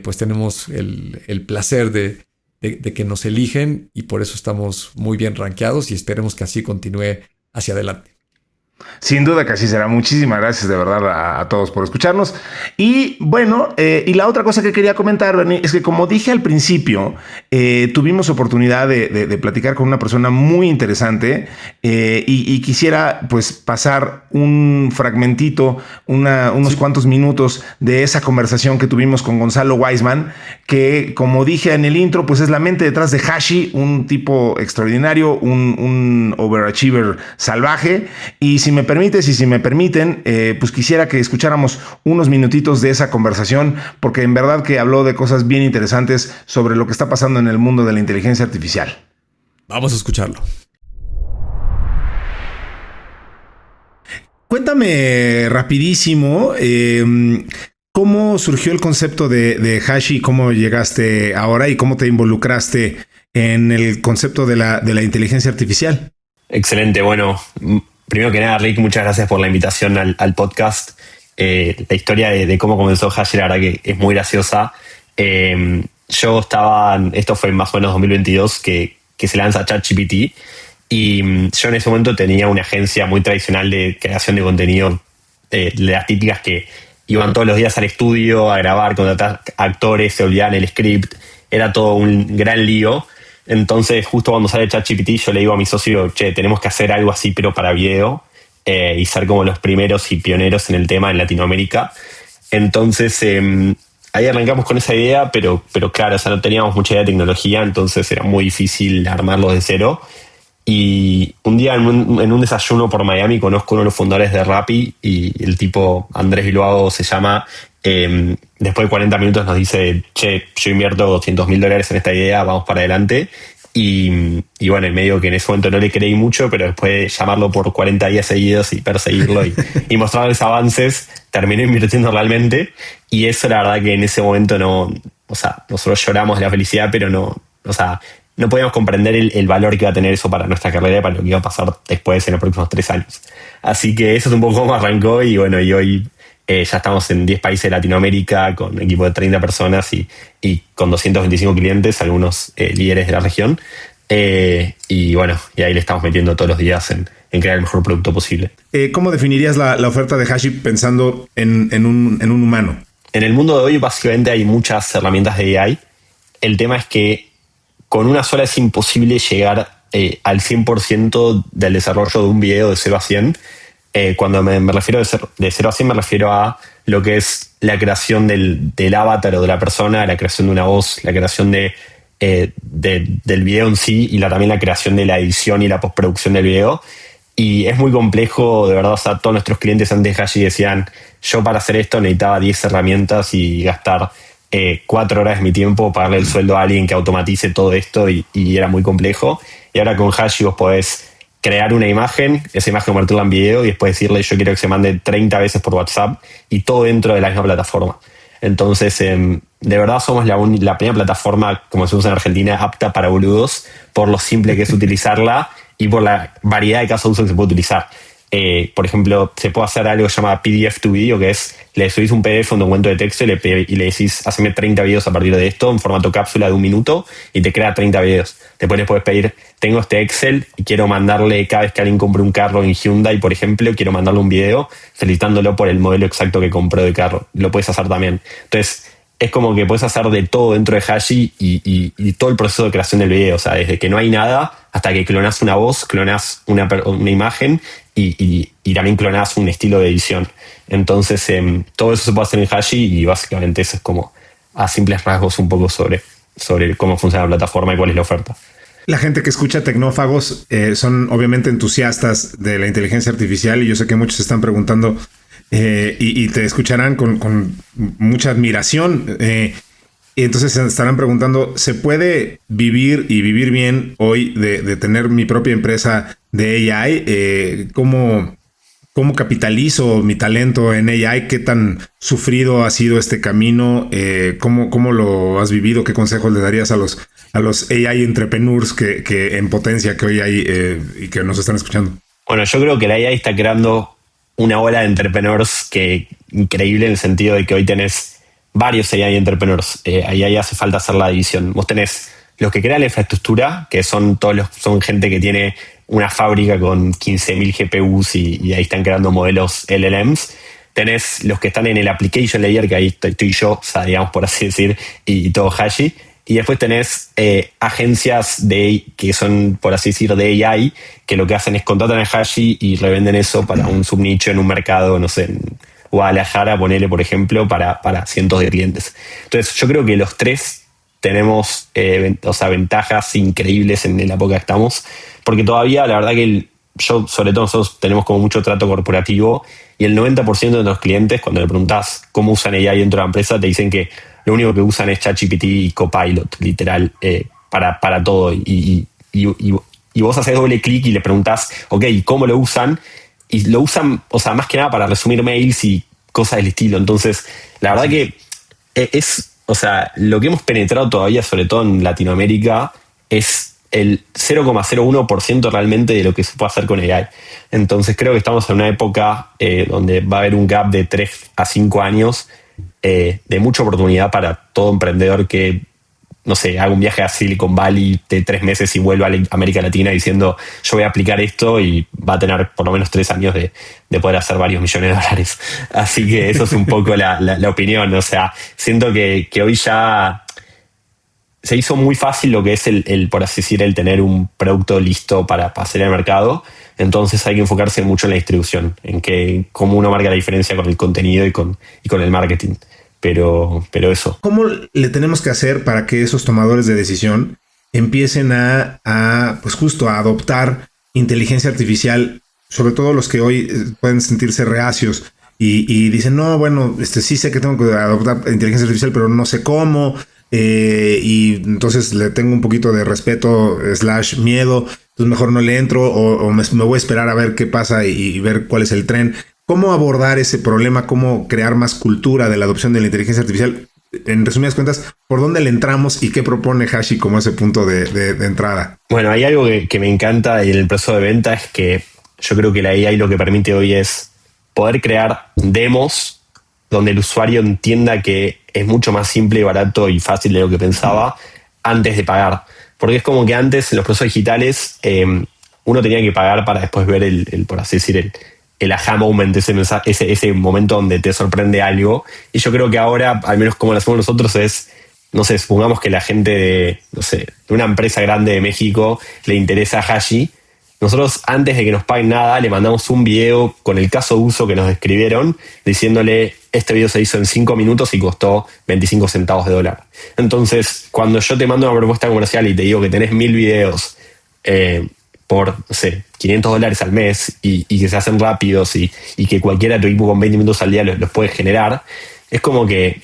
pues tenemos el placer de que nos eligen y por eso estamos muy bien rankeados y esperemos que así continúe hacia adelante. Sin duda que así será. Muchísimas gracias de verdad a todos por escucharnos. Y bueno, y la otra cosa que quería comentar, Bernie, es que como dije al principio, tuvimos oportunidad de platicar con una persona muy interesante y quisiera pues pasar un fragmentito, unos cuantos minutos de esa conversación que tuvimos con Gonzalo Weisman, que como dije en el intro, pues es la mente detrás de Hashi, un tipo extraordinario, un overachiever salvaje. Y si me permites y si me permiten, pues quisiera que escucháramos unos minutitos de esa conversación, porque en verdad que habló de cosas bien interesantes sobre lo que está pasando en el mundo de la inteligencia artificial. Vamos a escucharlo. Cuéntame rapidísimo cómo surgió el concepto de Hashi, cómo llegaste ahora y cómo te involucraste en el concepto de la inteligencia artificial. Excelente, bueno. Primero que nada, Rick, muchas gracias por la invitación al podcast. La historia de cómo comenzó Hashi, la verdad que es muy graciosa. Yo esto fue más o menos 2022 que se lanza ChatGPT y yo en ese momento tenía una agencia muy tradicional de creación de contenido, de las típicas que iban todos los días al estudio a grabar, contratar actores, se olvidaban el script, era todo un gran lío. Entonces, justo cuando sale ChatGPT, yo le digo a mi socio, che, tenemos que hacer algo así, pero para video, y ser como los primeros y pioneros en el tema en Latinoamérica. Entonces, ahí arrancamos con esa idea, pero claro, o sea, no teníamos mucha idea de tecnología, entonces era muy difícil armarlo de cero. Y un día en un desayuno por Miami conozco uno de los fundadores de Rappi y el tipo Andrés Bilbao se llama. Después de 40 minutos nos dice, che, yo invierto $200,000 en esta idea, vamos para adelante. Y bueno, en medio que en ese momento no le creí mucho, pero después de llamarlo por 40 días seguidos y perseguirlo y mostrarles avances, terminé invirtiendo realmente. Y eso la verdad que en ese momento no, o sea, nosotros lloramos de la felicidad, pero no, o sea, no podíamos comprender el valor que iba a tener eso para nuestra carrera y para lo que iba a pasar después en los próximos 3 años. Así que eso es un poco cómo arrancó y bueno, y hoy ya estamos en 10 países de Latinoamérica con un equipo de 30 personas y con 225 clientes, algunos líderes de la región. Y bueno, y ahí le estamos metiendo todos los días en crear el mejor producto posible. ¿Cómo definirías la oferta de Hashi pensando en un humano? En el mundo de hoy básicamente hay muchas herramientas de AI. El tema es que con una sola es imposible llegar al 100% del desarrollo de un video de 0 a 100. Cuando me refiero de 0 a 100 me refiero a lo que es la creación del avatar o de la persona, la creación de una voz, la creación del video en sí y también la creación de la edición y la postproducción del video. Y es muy complejo, de verdad. O sea, todos nuestros clientes antes de Hashi decían, yo para hacer esto necesitaba 10 herramientas y gastar 4 horas de mi tiempo para pagarle el sueldo a alguien que automatice todo esto y era muy complejo. Y ahora con Hashi vos podés crear una imagen, esa imagen convertirla en video y después decirle yo quiero que se mande 30 veces por WhatsApp y todo dentro de la misma plataforma. Entonces, de verdad somos la primera plataforma, como decimos en Argentina, apta para boludos por lo simple que es utilizarla y por la variedad de casos de uso que se puede utilizar. Por ejemplo, se puede hacer algo que se llama PDF to Video, que es, le subís un PDF, un documento de texto y le decís, haceme 30 videos a partir de esto en formato cápsula de 1 minuto y te crea 30 videos. Después les puedes pedir, tengo este Excel y quiero mandarle, cada vez que alguien compre un carro en Hyundai, por ejemplo, quiero mandarle un video felicitándolo por el modelo exacto que compró de carro. Lo puedes hacer también. Entonces, es como que puedes hacer de todo dentro de Hashi y todo el proceso de creación del video. O sea, desde que no hay nada hasta que clonás una voz, clonás una imagen y también clonás un estilo de edición. Entonces, todo eso se puede hacer en Hashi y básicamente eso es como a simples rasgos un poco sobre cómo funciona la plataforma y cuál es la oferta. La gente que escucha Tecnófagos son obviamente entusiastas de la inteligencia artificial y yo sé que muchos se están preguntando y te escucharán con mucha admiración. Y entonces se estarán preguntando, ¿se puede vivir y vivir bien hoy de tener mi propia empresa de AI? ¿Cómo cómo capitalizo mi talento en AI, qué tan sufrido ha sido este camino, cómo lo has vivido, qué consejos le darías a los AI entrepreneurs que en potencia que hoy hay y que nos están escuchando. Bueno, yo creo que la AI está creando una ola de entrepreneurs que increíble en el sentido de que hoy tenés varios AI entrepreneurs. Ahí hace falta hacer la división. Vos tenés los que crean la infraestructura, que son son gente que tiene una fábrica con 15.000 GPUs y ahí están creando modelos LLMs. Tenés los que están en el application layer, que ahí estoy yo, o sea, digamos por así decir, y todo Hashi. Y después tenés agencias que son, por así decir, de AI, que lo que hacen es contratan a Hashi y revenden eso para un subnicho en un mercado, no sé, en Guadalajara, ponele, por ejemplo, para cientos de clientes. Entonces, yo creo que los tres tenemos ventajas increíbles en la época que estamos, porque todavía, la verdad que sobre todo nosotros tenemos como mucho trato corporativo y el 90% de los clientes, cuando le preguntás cómo usan AI dentro de la empresa, te dicen que lo único que usan es ChatGPT y Copilot, literal, para todo. Y vos haces doble clic y le preguntás, ok, ¿cómo lo usan? Y lo usan, o sea, más que nada para resumir mails y cosas del estilo. Entonces, la verdad que lo que hemos penetrado todavía, sobre todo en Latinoamérica, es el 0,01% realmente de lo que se puede hacer con AI. Entonces creo que estamos en una época donde va a haber un gap de 3 a 5 años de mucha oportunidad para todo emprendedor que, no sé, haga un viaje a Silicon Valley de 3 meses y vuelva a América Latina diciendo yo voy a aplicar esto y va a tener por lo menos 3 años de poder hacer varios millones de dólares. Así que eso es un poco la opinión. O sea, siento que hoy ya se hizo muy fácil lo que es por así decir, el tener un producto listo para hacer el mercado. Entonces hay que enfocarse mucho en la distribución, en cómo uno marca la diferencia con el contenido y con el marketing. Pero eso. ¿Cómo le tenemos que hacer para que esos tomadores de decisión empiecen pues justo a adoptar inteligencia artificial, sobre todo los que hoy pueden sentirse reacios y dicen, no, bueno, sí sé que tengo que adoptar inteligencia artificial, pero no sé cómo, y entonces le tengo un poquito de respeto / miedo, entonces mejor no le entro o me voy a esperar a ver qué pasa y ver cuál es el tren? ¿Cómo abordar ese problema? ¿Cómo crear más cultura de la adopción de la inteligencia artificial? En resumidas cuentas, ¿por dónde le entramos y qué propone Hashi como ese punto de entrada? Bueno, hay algo que me encanta en el proceso de venta, es que yo creo que la AI lo que permite hoy es poder crear demos donde el usuario entienda que es mucho más simple y barato y fácil de lo que pensaba antes de pagar. Porque es como que antes, en los procesos digitales, uno tenía que pagar para después ver por así decir, el aha moment, ese momento donde te sorprende algo. Y yo creo que ahora, al menos como lo hacemos nosotros, es, no sé, supongamos que la gente de una empresa grande de México le interesa a Hashi. Nosotros, antes de que nos paguen nada, le mandamos un video con el caso de uso que nos describieron, diciéndole, este video se hizo en 5 minutos y costó 25 centavos de dólar. Entonces, cuando yo te mando una propuesta comercial y te digo que tenés 1000 videos por, no sé, $500 al mes y que se hacen rápidos y que cualquiera de tu equipo con 20 minutos al día los puede generar, es como que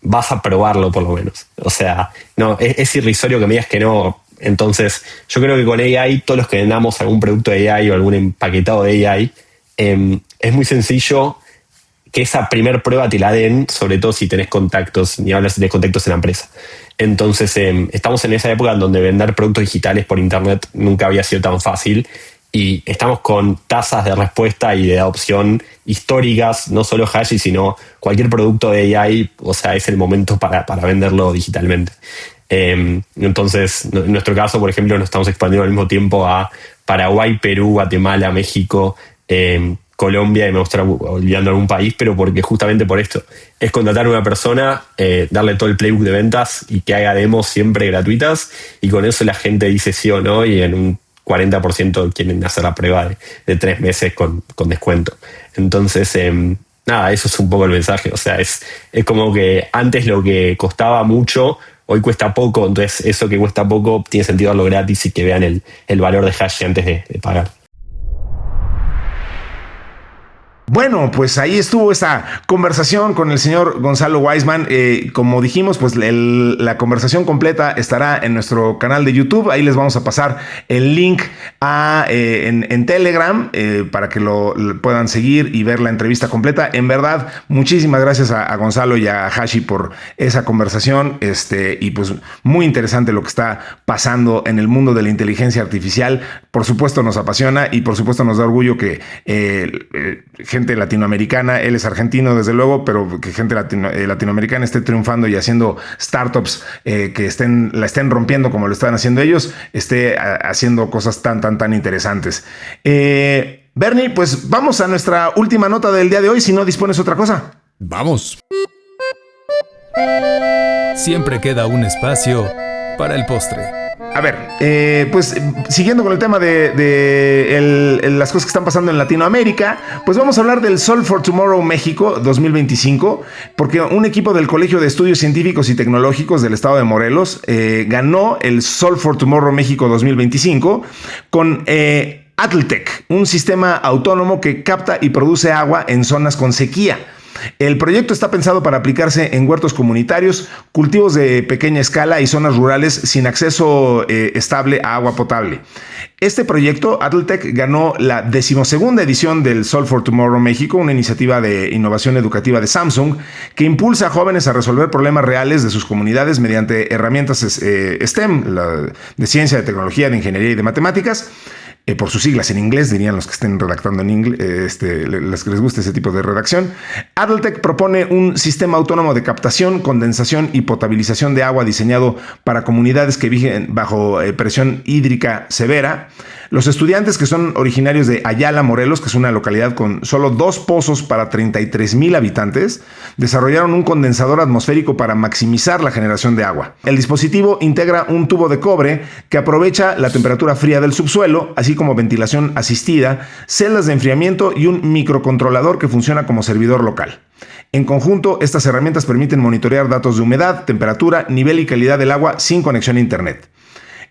vas a probarlo por lo menos. O sea, no, es irrisorio que me digas que no. Entonces, yo creo que con AI, todos los que vendamos algún producto de AI o algún empaquetado de AI, es muy sencillo que esa primer prueba te la den, sobre todo si tenés contactos, ni hablas si tenés contactos en la empresa. Entonces, estamos en esa época en donde vender productos digitales por internet nunca había sido tan fácil y estamos con tasas de respuesta y de adopción históricas, no solo Hashi, sino cualquier producto de AI, o sea, es el momento para venderlo digitalmente. Entonces, en nuestro caso, por ejemplo, nos estamos expandiendo al mismo tiempo a Paraguay, Perú, Guatemala, México, Colombia, y me gustaría olvidando algún país, pero porque justamente por esto es contratar a una persona, darle todo el playbook de ventas y que haga demos siempre gratuitas, y con eso la gente dice sí o no, y en un 40% quieren hacer la prueba de 3 meses con descuento. Entonces, nada, eso es un poco el mensaje. O sea, es como que antes lo que costaba mucho, hoy cuesta poco, entonces eso que cuesta poco tiene sentido darlo gratis y que vean el valor de Hashi antes de pagar. Bueno, pues ahí estuvo esa conversación con el señor Gonzalo Weissman. Como dijimos, pues la conversación completa estará en nuestro canal de YouTube. Ahí les vamos a pasar el link en Telegram para que lo puedan seguir y ver la entrevista completa. En verdad, muchísimas gracias a Gonzalo y a Hashi por esa conversación. Y pues muy interesante lo que está pasando en el mundo de la inteligencia artificial. Por supuesto nos apasiona y por supuesto nos da orgullo que gente latinoamericana, él es argentino desde luego, pero que gente latinoamericana esté triunfando y haciendo startups que la estén rompiendo como lo están haciendo ellos, esté haciendo cosas tan interesantes. Bernie, pues vamos a nuestra última nota del día de hoy, si no dispones otra cosa. Vamos. Siempre queda un espacio para el postre. A ver, pues siguiendo con el tema de las cosas que están pasando en Latinoamérica, pues vamos a hablar del Solve for Tomorrow México 2025, porque un equipo del Colegio de Estudios Científicos y Tecnológicos del Estado de Morelos ganó el Solve for Tomorrow México 2025 con Attltech, un sistema autónomo que capta y produce agua en zonas con sequía. El proyecto está pensado para aplicarse en huertos comunitarios, cultivos de pequeña escala y zonas rurales sin acceso estable a agua potable. Este proyecto, Attltech, ganó la 12ª edición del Solve for Tomorrow México, una iniciativa de innovación educativa de Samsung que impulsa a jóvenes a resolver problemas reales de sus comunidades mediante herramientas STEM, de ciencia, de tecnología, de ingeniería y de matemáticas. Por sus siglas en inglés, dirían los que estén redactando en inglés, los que les guste ese tipo de redacción. Attltech propone un sistema autónomo de captación, condensación y potabilización de agua diseñado para comunidades que viven bajo presión hídrica severa. Los estudiantes, que son originarios de Ayala, Morelos, que es una localidad con solo 2 pozos para 33,000 habitantes, desarrollaron un condensador atmosférico para maximizar la generación de agua. El dispositivo integra un tubo de cobre que aprovecha la temperatura fría del subsuelo, así como ventilación asistida, celdas de enfriamiento y un microcontrolador que funciona como servidor local. En conjunto, estas herramientas permiten monitorear datos de humedad, temperatura, nivel y calidad del agua sin conexión a internet.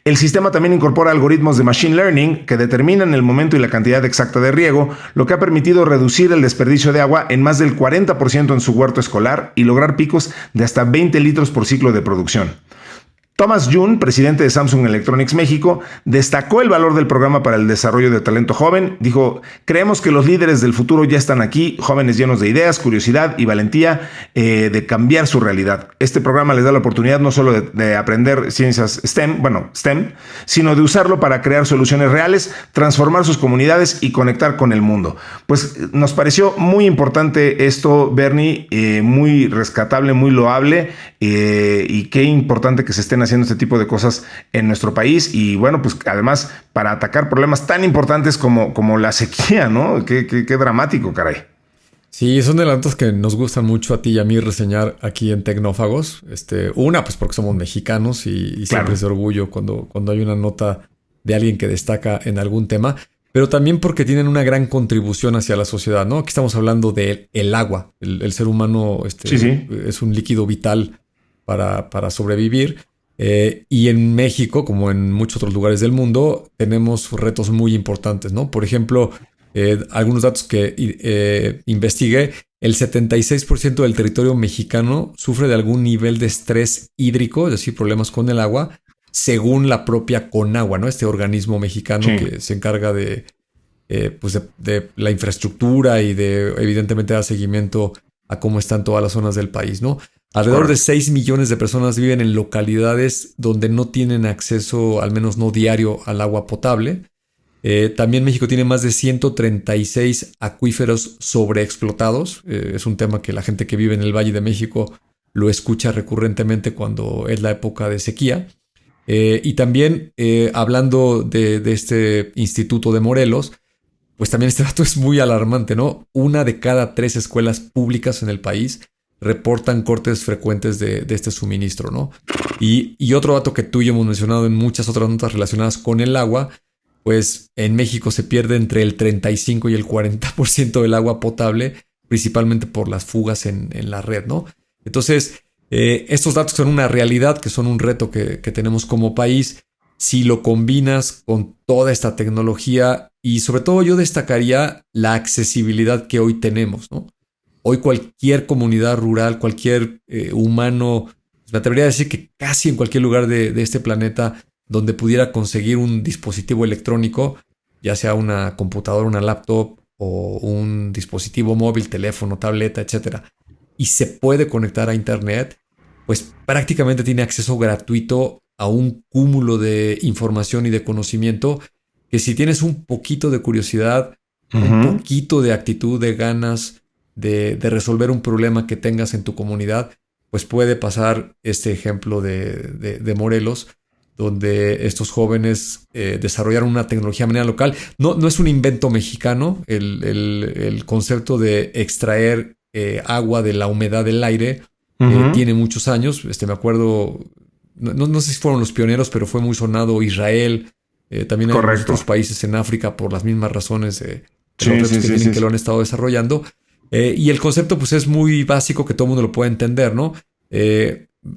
El sistema también incorpora algoritmos de Machine Learning que determinan el momento y la cantidad exacta de riego, lo que ha permitido reducir el desperdicio de agua en más del 40% en su huerto escolar y lograr picos de hasta 20 litros por ciclo de producción. Thomas Jun, presidente de Samsung Electronics México, destacó el valor del programa para el desarrollo de talento joven. Dijo: creemos que los líderes del futuro ya están aquí, jóvenes llenos de ideas, curiosidad y valentía de cambiar su realidad. Este programa les da la oportunidad no solo de aprender ciencias STEM, sino de usarlo para crear soluciones reales, transformar sus comunidades y conectar con el mundo. Pues nos pareció muy importante esto, Bernie, muy rescatable, muy loable, y qué importante que se estén haciendo este tipo de cosas en nuestro país. Y bueno, pues además para atacar problemas tan importantes como la sequía, ¿no? Qué dramático, caray. Sí, son de las notas que nos gustan mucho a ti y a mí reseñar aquí en Tecnófagos. Una, pues porque somos mexicanos y siempre es de orgullo cuando hay una nota de alguien que destaca en algún tema, pero también porque tienen una gran contribución hacia la sociedad, ¿no? Aquí estamos hablando del agua. El ser humano es un líquido vital para sobrevivir. Y en México, como en muchos otros lugares del mundo, tenemos retos muy importantes, ¿no? Por ejemplo, algunos datos que investigué: el 76% del territorio mexicano sufre de algún nivel de estrés hídrico, es decir, problemas con el agua, según la propia Conagua, ¿no? Este organismo mexicano que se encarga de la infraestructura y de, evidentemente, dar seguimiento a cómo están todas las zonas del país, ¿no? Alrededor de 6 millones de personas viven en localidades donde no tienen acceso, al menos no diario, al agua potable. También México tiene más de 136 acuíferos sobreexplotados. Es un tema que la gente que vive en el Valle de México lo escucha recurrentemente cuando es la época de sequía. Y también, hablando de este Instituto de Morelos, pues también este dato es muy alarmante, ¿no? 1 de cada 3 escuelas públicas en el país reportan cortes frecuentes de este suministro, ¿no? Y otro dato que tú y yo hemos mencionado en muchas otras notas relacionadas con el agua, pues en México se pierde entre el 35 y el 40% del agua potable, principalmente por las fugas en la red, ¿no? Entonces, estos datos son una realidad, que son un reto que tenemos como país, si lo combinas con toda esta tecnología y sobre todo yo destacaría la accesibilidad que hoy tenemos, ¿no? Hoy cualquier comunidad rural, cualquier humano, me atrevería a decir que casi en cualquier lugar de este planeta donde pudiera conseguir un dispositivo electrónico, ya sea una computadora, una laptop o un dispositivo móvil, teléfono, tableta, etcétera, y se puede conectar a internet, pues prácticamente tiene acceso gratuito a un cúmulo de información y de conocimiento que si tienes un poquito de curiosidad, un poquito de actitud, de ganas de resolver un problema que tengas en tu comunidad, pues puede pasar este ejemplo de Morelos, donde estos jóvenes desarrollaron una tecnología de manera local. No es un invento mexicano, el concepto de extraer agua de la humedad del aire tiene muchos años. Me acuerdo, no sé si fueron los pioneros, pero fue muy sonado Israel, también hay otros países en África por las mismas razones que lo han estado desarrollando. Y el concepto pues es muy básico, que todo el mundo lo puede entender, ¿no?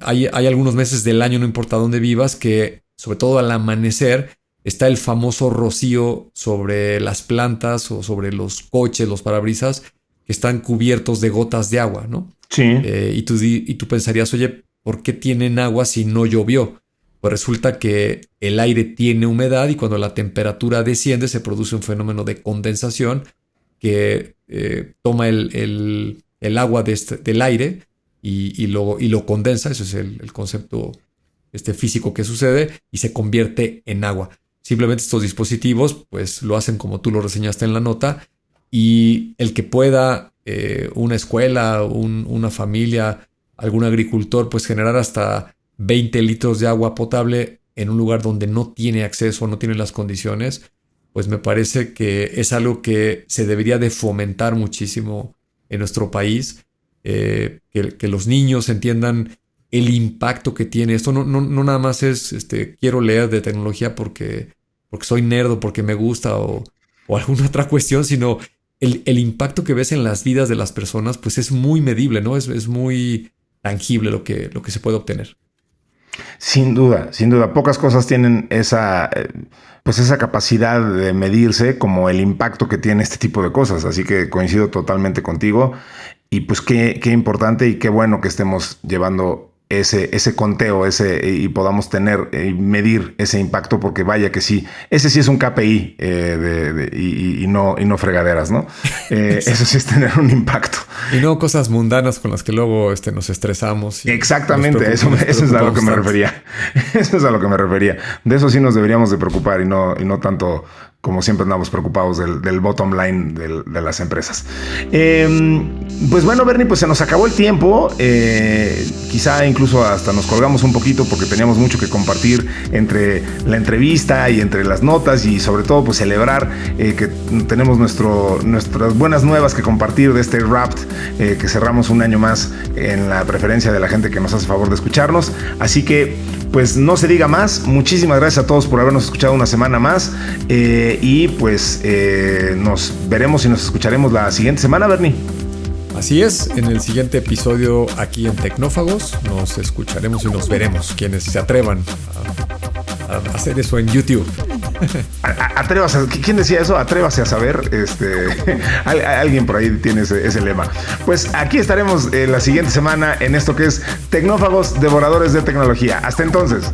Hay algunos meses del año, no importa dónde vivas, que sobre todo al amanecer está el famoso rocío sobre las plantas o sobre los coches, los parabrisas, que están cubiertos de gotas de agua, ¿no? Sí. Y tú pensarías, oye, ¿por qué tienen agua si no llovió? Pues resulta que el aire tiene humedad y cuando la temperatura desciende se produce un fenómeno de condensación que toma el agua del aire y lo condensa. Ese es el concepto físico que sucede y se convierte en agua. Simplemente estos dispositivos pues lo hacen como tú lo reseñaste en la nota, y el que pueda una escuela, una familia, algún agricultor pues generar hasta 20 litros de agua potable en un lugar donde no tiene acceso, no tiene las condiciones, pues me parece que es algo que se debería de fomentar muchísimo en nuestro país, que los niños entiendan el impacto que tiene. Esto no nada más es quiero leer de tecnología porque soy nerd o porque me gusta o alguna otra cuestión, sino el impacto que ves en las vidas de las personas pues es muy medible, ¿no? Es muy tangible lo que se puede obtener. Sin duda. Pocas cosas tienen esa capacidad de medirse como el impacto que tiene este tipo de cosas. Así que coincido totalmente contigo. Y pues qué importante y qué bueno que estemos llevando ese conteo y podamos tener y medir ese impacto, porque vaya que sí, ese sí es un KPI y no fregaderas, ¿no? Eso sí es tener un impacto. Y no cosas mundanas con las que luego nos estresamos. Exactamente, eso es a lo que me refería. Eso es a lo que me refería. De eso sí nos deberíamos de preocupar y no tanto como siempre andamos preocupados del bottom line de las empresas. Pues bueno, Bernie, pues se nos acabó el tiempo. Quizá incluso hasta nos colgamos un poquito porque teníamos mucho que compartir entre la entrevista y entre las notas, y sobre todo pues celebrar que tenemos nuestras buenas nuevas que compartir de este Wrapped, que cerramos un año más en la preferencia de la gente que nos hace favor de escucharnos. Así que pues no se diga más. Muchísimas gracias a todos por habernos escuchado una semana más. Y pues nos veremos y nos escucharemos la siguiente semana, Bernie. Así es, en el siguiente episodio aquí en Tecnófagos nos escucharemos y nos veremos, quienes se atrevan a hacer eso en YouTube. Atrévase. ¿Quién decía eso? Atrévase a saber. Alguien por ahí tiene ese lema. Pues aquí estaremos la siguiente semana en esto que es Tecnófagos, devoradores de tecnología. Hasta entonces.